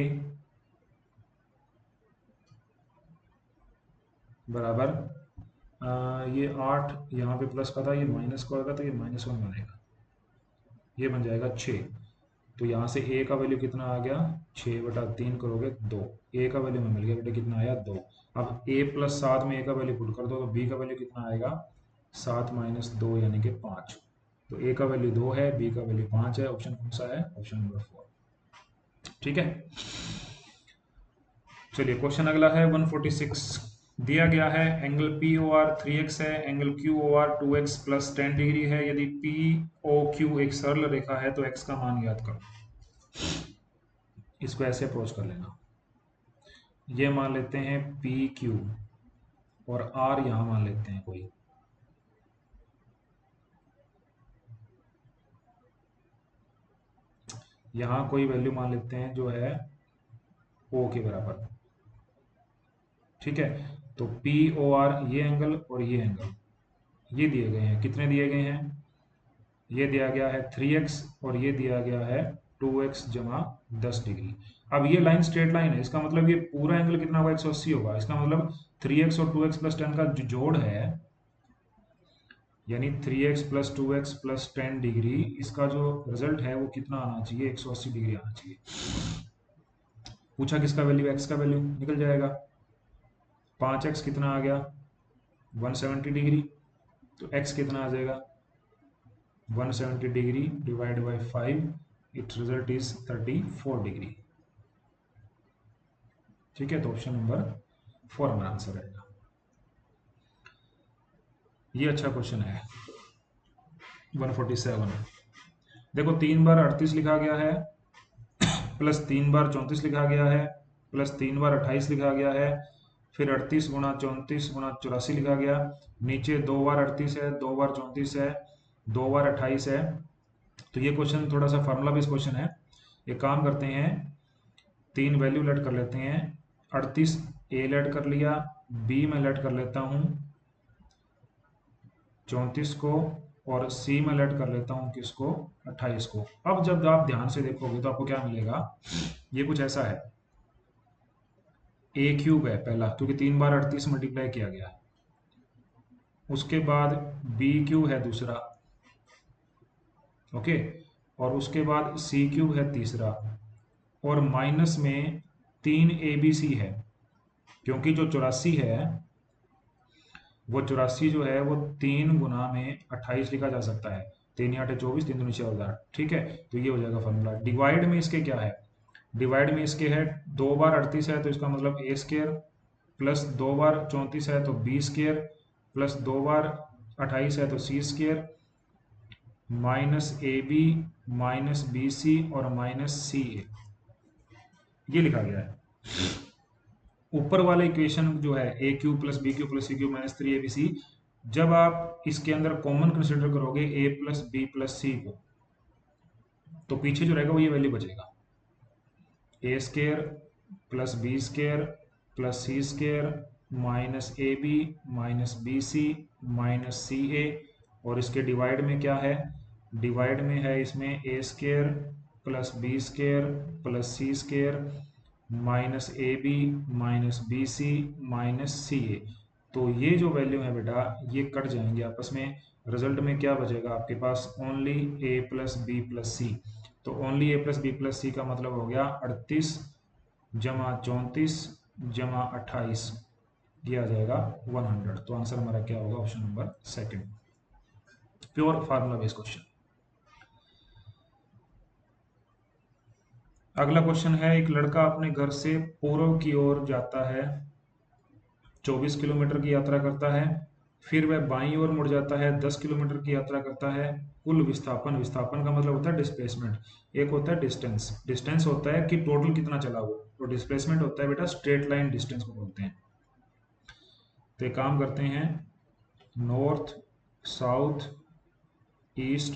बराबर ये 8 यहाँ पे प्लस का था, ये माइनस का होगा तो ये -1 बनेगा, ये बन जाएगा 6। तो यहाँ से a का वैल्यू कितना आ गया, 6/3 करोगे 2, a का वैल्यू में मिल गया बेटा कितना आया 2। अब a प्लस 7 में a का वैल्यू पुट कर दो तो b का वैल्यू कितना आएगा, 7 - 2 यानी कि 5। तो a का वैल्यू 2 है, b का वैल्यू 5 है, ऑप्शन कौन सा है, ऑप्शन नंबर 4। ठीक है, चलिए क्वेश्चन अगला है 146। दिया गया है एंगल POR 3x है, angle QOR 2x plus 10 degree है। यदि POQ एक सरल रेखा है तो x का मान ज्ञात करो। इसको ऐसे अप्रोच कर लेना, ये मान लेते हैं PQ और R यहां मान लेते हैं कोई, यहां कोई वैल्यू मान लेते हैं जो है O के बराबर। ठीक है, तो POR ये एंगल और ये एंगल ये दिए गए हैं, कितने दिए गए हैं, ये दिया गया है 3x और ये दिया गया है 2x जमा 10 डिग्री। अब ये लाइन स्ट्रेट लाइन है, इसका मतलब ये पूरा एंगल कितना होगा, 180 होगा। इसका मतलब 3x और 2x प्लस 10 का जो जोड़ है यानी 3x plus 2x plus 10 degree, इसका जो रिजल्ट है वो कितना आना चाहिए, 180 डिग्री आना चाहिए। पूछा किसका वैल्यू, x का वैल्यू निकल जाएगा। 5x कितना आ गया, 170 डिग्री। तो x कितना आ जाएगा, 170 degree divide by 5, it result is 34 degree. ठीक है, तो ऑप्शन नंबर 4 हमारा आंसर रहेगा। ये अच्छा क्वेश्चन है। 147 देखो, 3 बार 38 लिखा गया है, प्लस 3 बार 34 लिखा गया है, प्लस 3 बार 28 लिखा गया है, फिर 38 गुणा 34 गुणा 84 लिखा गया। नीचे 2 बार 38 है, 2 बार 34 है, 2 बार 28 है। तो ये क्वेश्चन थोड़ा सा फार्मूला बेस्ड क्वेश्चन है। एक काम करते हैं, 3 वैल्यू लेट कर लेते हैं। 38 ए लेट कर लिया, बी में लेट कर लेता हूँ 34 को, और सी में लेट कर लेता हूँ किसको, 28 को। अब जब आप ध्यान से देखोगे तो आपको क्या मिलेगा, ये कुछ ऐसा है। ए क्यूब है पहला, क्योंकि 3 बार 38 मल्टीप्लाई किया गया। उसके बाद बी क्यूब है दूसरा, ओके, और उसके बाद सी क्यूब है तीसरा, और माइनस में 3 ए बी सी है, क्योंकि जो 84 है वो 84 जो है वो 3 गुना में 28 लिखा जा सकता है। 3 8 24, 3 दूनी 14। ठीक है, तो ये हो जाएगा फॉर्मूला। डिवाइड में इसके क्या है, डिवाइड में इसके है 2 बार 38 है तो इसका मतलब ए स्केयर, प्लस 2 बार 34 है तो बी स्केयर, प्लस 2 बार 28 है तो c square, minus a b, minus b c, और माइनस सी ए, ये लिखा गया है। ऊपर वाला इक्वेशन जो है a cube plus b cube plus c cube minus 3 a B c, जब आप इसके अंदर कॉमन कंसिडर करोगे a plus b plus c को, तो पीछे जो रहेगा वो ये वैल्यू बचेगा, a square plus b square plus c square minus a b minus b c minus c a, और इसके डिवाइड में क्या है, डिवाइड में है इसमें a square plus b square plus c square minus a b minus b c minus c a. तो ये जो वैल्यू है बेटा, ये कट जाएंगे आपस में। रिजल्ट में क्या बचेगा आपके पास, ओनली ए प्लस बी प्लस सी। तो ओनली ए प्लस बी प्लस सी का मतलब हो गया 38 जमा 34 जमा 28, ये आ जाएगा 100। तो आंसर हमारा क्या होगा, option number second, pure formula based question. अगला क्वेश्चन है, एक लड़का अपने घर से पूर्व की ओर जाता है, 24 किलोमीटर की यात्रा करता है, फिर वह बाईं ओर मुड़ जाता है, 10 किलोमीटर की यात्रा करता है। कुल विस्थापन, विस्थापन का मतलब होता है डिस्प्लेसमेंट, एक होता है डिस्टेंस, डिस्टेंस होता है कि टोटल कितना चला वो, और डिस्प्लेसमेंट होता है बेटा स्ट्रेट लाइन डिस्टेंस को बोलते हैं। तो एक काम करते हैं, नॉर्थ साउथ ईस्ट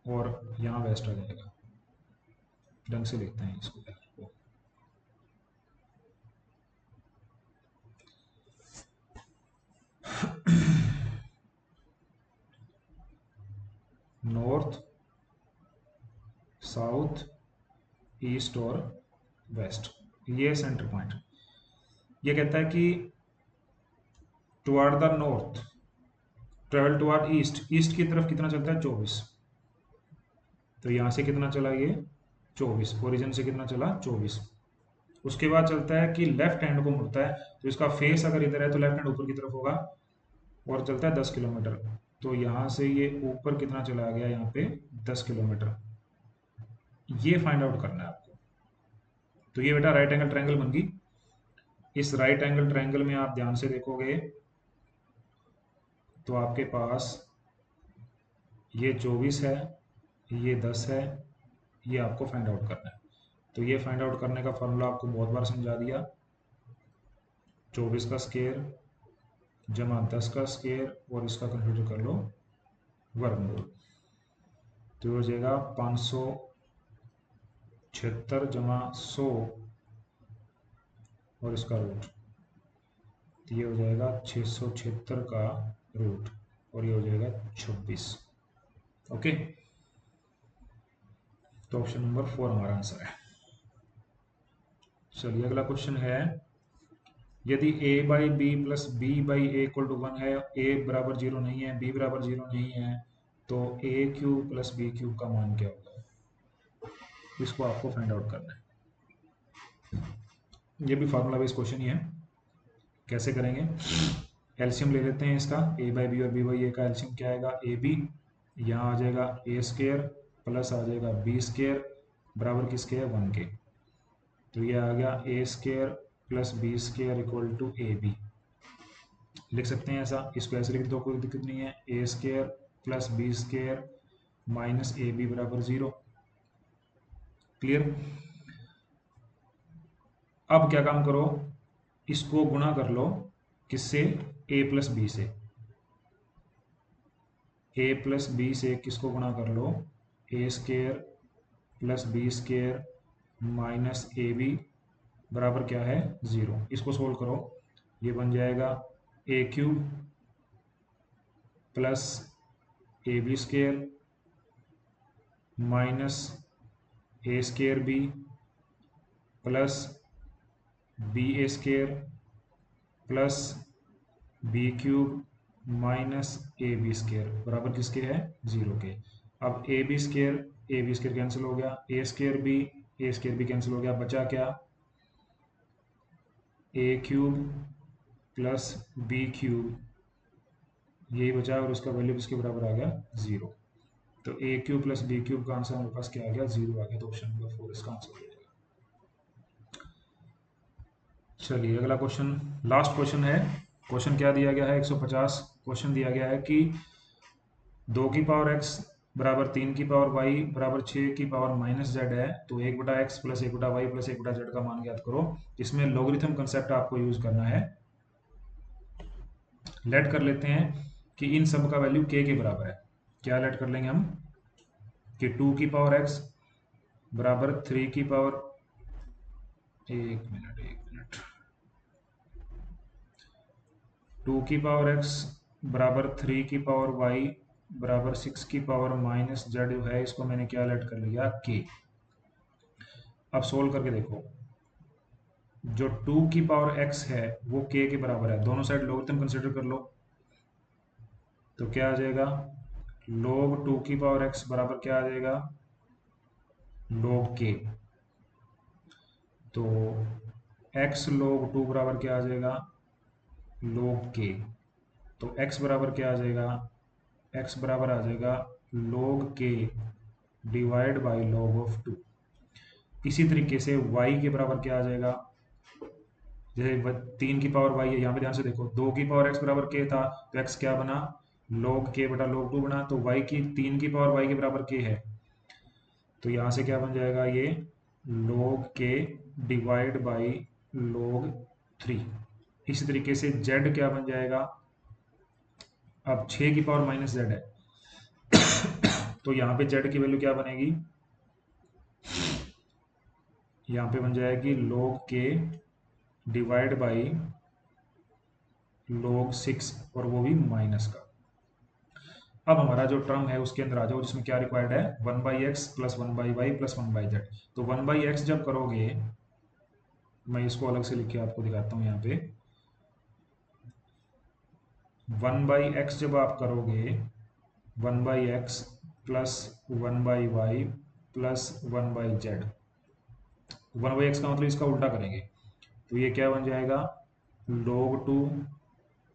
और यहाँ वेस्ट आ जाएगा, ढंग से लिखते हैं इसको। नॉर्थ साउथ ईस्ट और वेस्ट, ये सेंटर पॉइंट। ये कहता है कि toward the north travel toward east, east की तरफ कितना चलता है, 24। तो यहाँ से कितना चला ये, 24, ओरिजिन से कितना चला, 24। उसके बाद चलता है कि लेफ्ट हैंड को मुड़ता है, तो इसका फेस अगर इधर है तो लेफ्ट हैंड ऊपर की तरफ होगा, और चलता है 10 किलोमीटर। तो यहाँ से ये ऊपर कितना चला गया, यहाँ पे 10 किलोमीटर, ये फाइंड आउट करना है आपको। तो ये बेटा राइट एंगल ट्रायंगल बन गई। इस राइट एंगल ट्रायंगल में आप ध्यान से देखोगे तो आपके पास ये 24 है, ये 10 है, ये आपको फाइंड आउट करना है। तो ये फाइंड आउट करने का फॉर्मूला आपको बहुत बार समझा दिया, 24 का स्केयर जमा 10 का स्केयर, और इसका कंप्यूटर कर लो वर्गमूल। तो हो जाएगा 576 जमा 100 और इसका रूट, तो ये हो जाएगा 676 का रूट, और ये हो जाएगा 26। ओके, तो ऑप्शन नंबर 4 हमारा आंसर है। चलिए अगला क्वेश्चन है, यदि a by b plus b by a equal to 1 है, a बराबर 0 नहीं है, b बराबर 0 नहीं है, तो a cube plus b cube का मान क्या होगा, इसको आपको फाइंड आउट करना है। ये भी फार्मूला बेस्ड क्वेश्चन ही है। कैसे करेंगे, एलसीएम ले लेते हैं इसका, a बाई बी और b बाई ए का एलसीएम क्या आएगा, ए बी, यहाँ आ जाएगा ए स्केयर प्लस आ जाएगा बी स्केयर बराबर किसके है, 1 के। तो ये आ गया a square plus b square equal to a b. लिख सकते हैं ऐसा, इसको ऐसे लिख दो, कोई दिक्कत नहीं है। A square plus b square minus a b बराबर 0। क्लियर। अब क्या काम करो, इसको गुणा कर लो किससे, ए प्लस बी से। ए प्लस बी से किसको गुणा कर लो, a square plus b square minus a b बराबर क्या है, 0। इसको सोल्व करो, ये बन जाएगा a cube plus a b square minus a square b plus b a square plus b cube minus a b square बराबर किसके है, 0 के। अब ए बी स्केयर कैंसिल हो गया, ए स्केयर बी कैंसिल हो गया, बचा क्या, ए क्यूब प्लस बी क्यूब यही बचा और उसका वैल्यू किसके बराबर आ गया, 0। तो ए क्यूब प्लस बी क्यूब का आंसर हमारे पास क्या आ गया, 0 आ गया। तो ऑप्शन नंबर 4 इसका आंसर हो जाएगा। चलिए अगला क्वेश्चन, लास्ट क्वेश्चन है। क्वेश्चन क्या दिया गया है, 150। क्वेश्चन दिया गया है कि 2 की पावर x बराबर 3 की पावर y बराबर 6 की पावर माइनस z है, तो 1/x plus 1/y plus 1/z का मान ज्ञात करो। इसमें लॉगरिथम कंसेप्ट आपको यूज करना है। लेट कर लेते हैं कि इन सब का वैल्यू k के बराबर है। क्या लेट कर लेंगे हम, कि 2 की पावर x बराबर 3 की पावर, एक मिनट, 2 की पावर x बराबर 3 की पावर y बराबर 6 की पावर माइनस z जो है, इसको मैंने क्या लेट कर लिया, k। अब सोल्व करके देखो, जो 2 की पावर x है वो k के बराबर है, दोनों साइड लॉगरिथम कंसीडर कर लो। तो क्या आ जाएगा, log 2 की पावर x बराबर क्या आ जाएगा, log k। तो x log 2 बराबर क्या आ जाएगा, log k। तो x बराबर क्या आ जाएगा, x बराबर आ जाएगा log k divide by log of 2। इसी तरीके से y के बराबर क्या आ जाएगा, जैसे 3 की पावर y है, यहाँ पे ध्यान से देखो, 2 की पावर x बराबर k था, तो x क्या बना, log k बटा log 2 बना। तो y की 3 की पावर y के बराबर k है, तो यहाँ से क्या बन जाएगा, ये log k divide by log 3। इसी तरीके से z क्या बन जाएगा, अब 6 की पावर माइनस z है, तो यहाँ पे z की वैल्यू क्या बनेगी, यहाँ पे बन जाएगी log k divide by log 6, और वो भी माइनस का। अब हमारा जो टर्म है उसके अंदर आ जाओ, जिसमें क्या रिक्वायर्ड है, 1/x plus 1/y plus 1/z। तो 1/x जब करोगे, मैं इसको अलग से लिख के आपको दिखाता हूँ यहाँ पे, 1/x जब आप करोगे, 1/x plus 1/y plus 1/z। 1/x का मतलब इसका उल्टा करेंगे, तो ये क्या बन जाएगा, log 2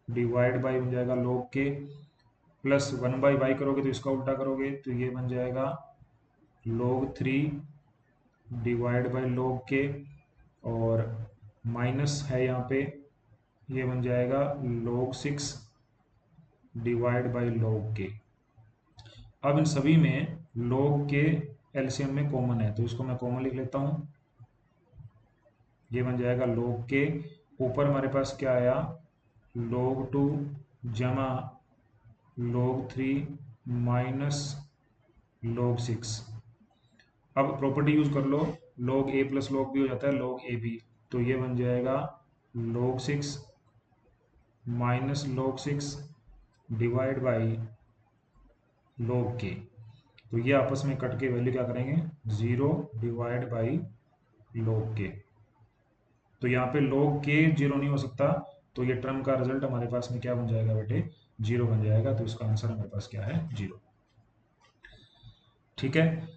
डिवाइड बाई बन जाएगा log k प्लस 1/y करोगे तो इसका उल्टा करोगे, तो ये बन जाएगा log 3 divide by log k, और माइनस है यहाँ पे, ये बन जाएगा log 6 divide by log k। अब इन सभी में log k एलसीएम में कॉमन है, तो इसको मैं कॉमन लिख लेता हूँ। ये बन जाएगा log k, ऊपर हमारे पास क्या आया, log 2 जमा log 3 माइनस log 6। अब प्रॉपर्टी यूज कर लो, log a plus log b हो जाता है log ab। तो ये बन जाएगा log 6 minus log 6 divide by log k। तो ये आपस में कट के वैल्यू क्या करेंगे, 0 डिवाइड बाई log k। तो यहाँ पे log k 0 नहीं हो सकता, तो ये टर्म का रिजल्ट हमारे पास में क्या बन जाएगा बेटे, 0 बन जाएगा। तो इसका आंसर हमारे पास क्या है, 0। ठीक है,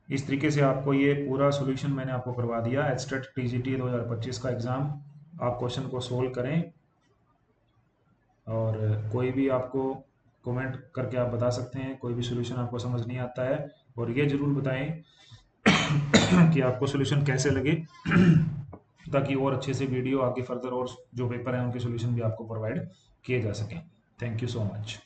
इस तरीके से आपको ये पूरा सॉल्यूशन मैंने आपको करवा दिया। एचटेट टीजीटी 2025 का एग्ज़ाम, आप क्वेश्चन को सोल्व करें और कोई भी आपको कमेंट करके आप बता सकते हैं, कोई भी सॉल्यूशन आपको समझ नहीं आता है, और ये ज़रूर बताएं कि आपको सॉल्यूशन कैसे लगे ताकि और अच्छे से वीडियो आगे फर्दर और जो पेपर हैं उनके सॉल्यूशन भी आपको प्रोवाइड किए जा सकें। Thank you so much.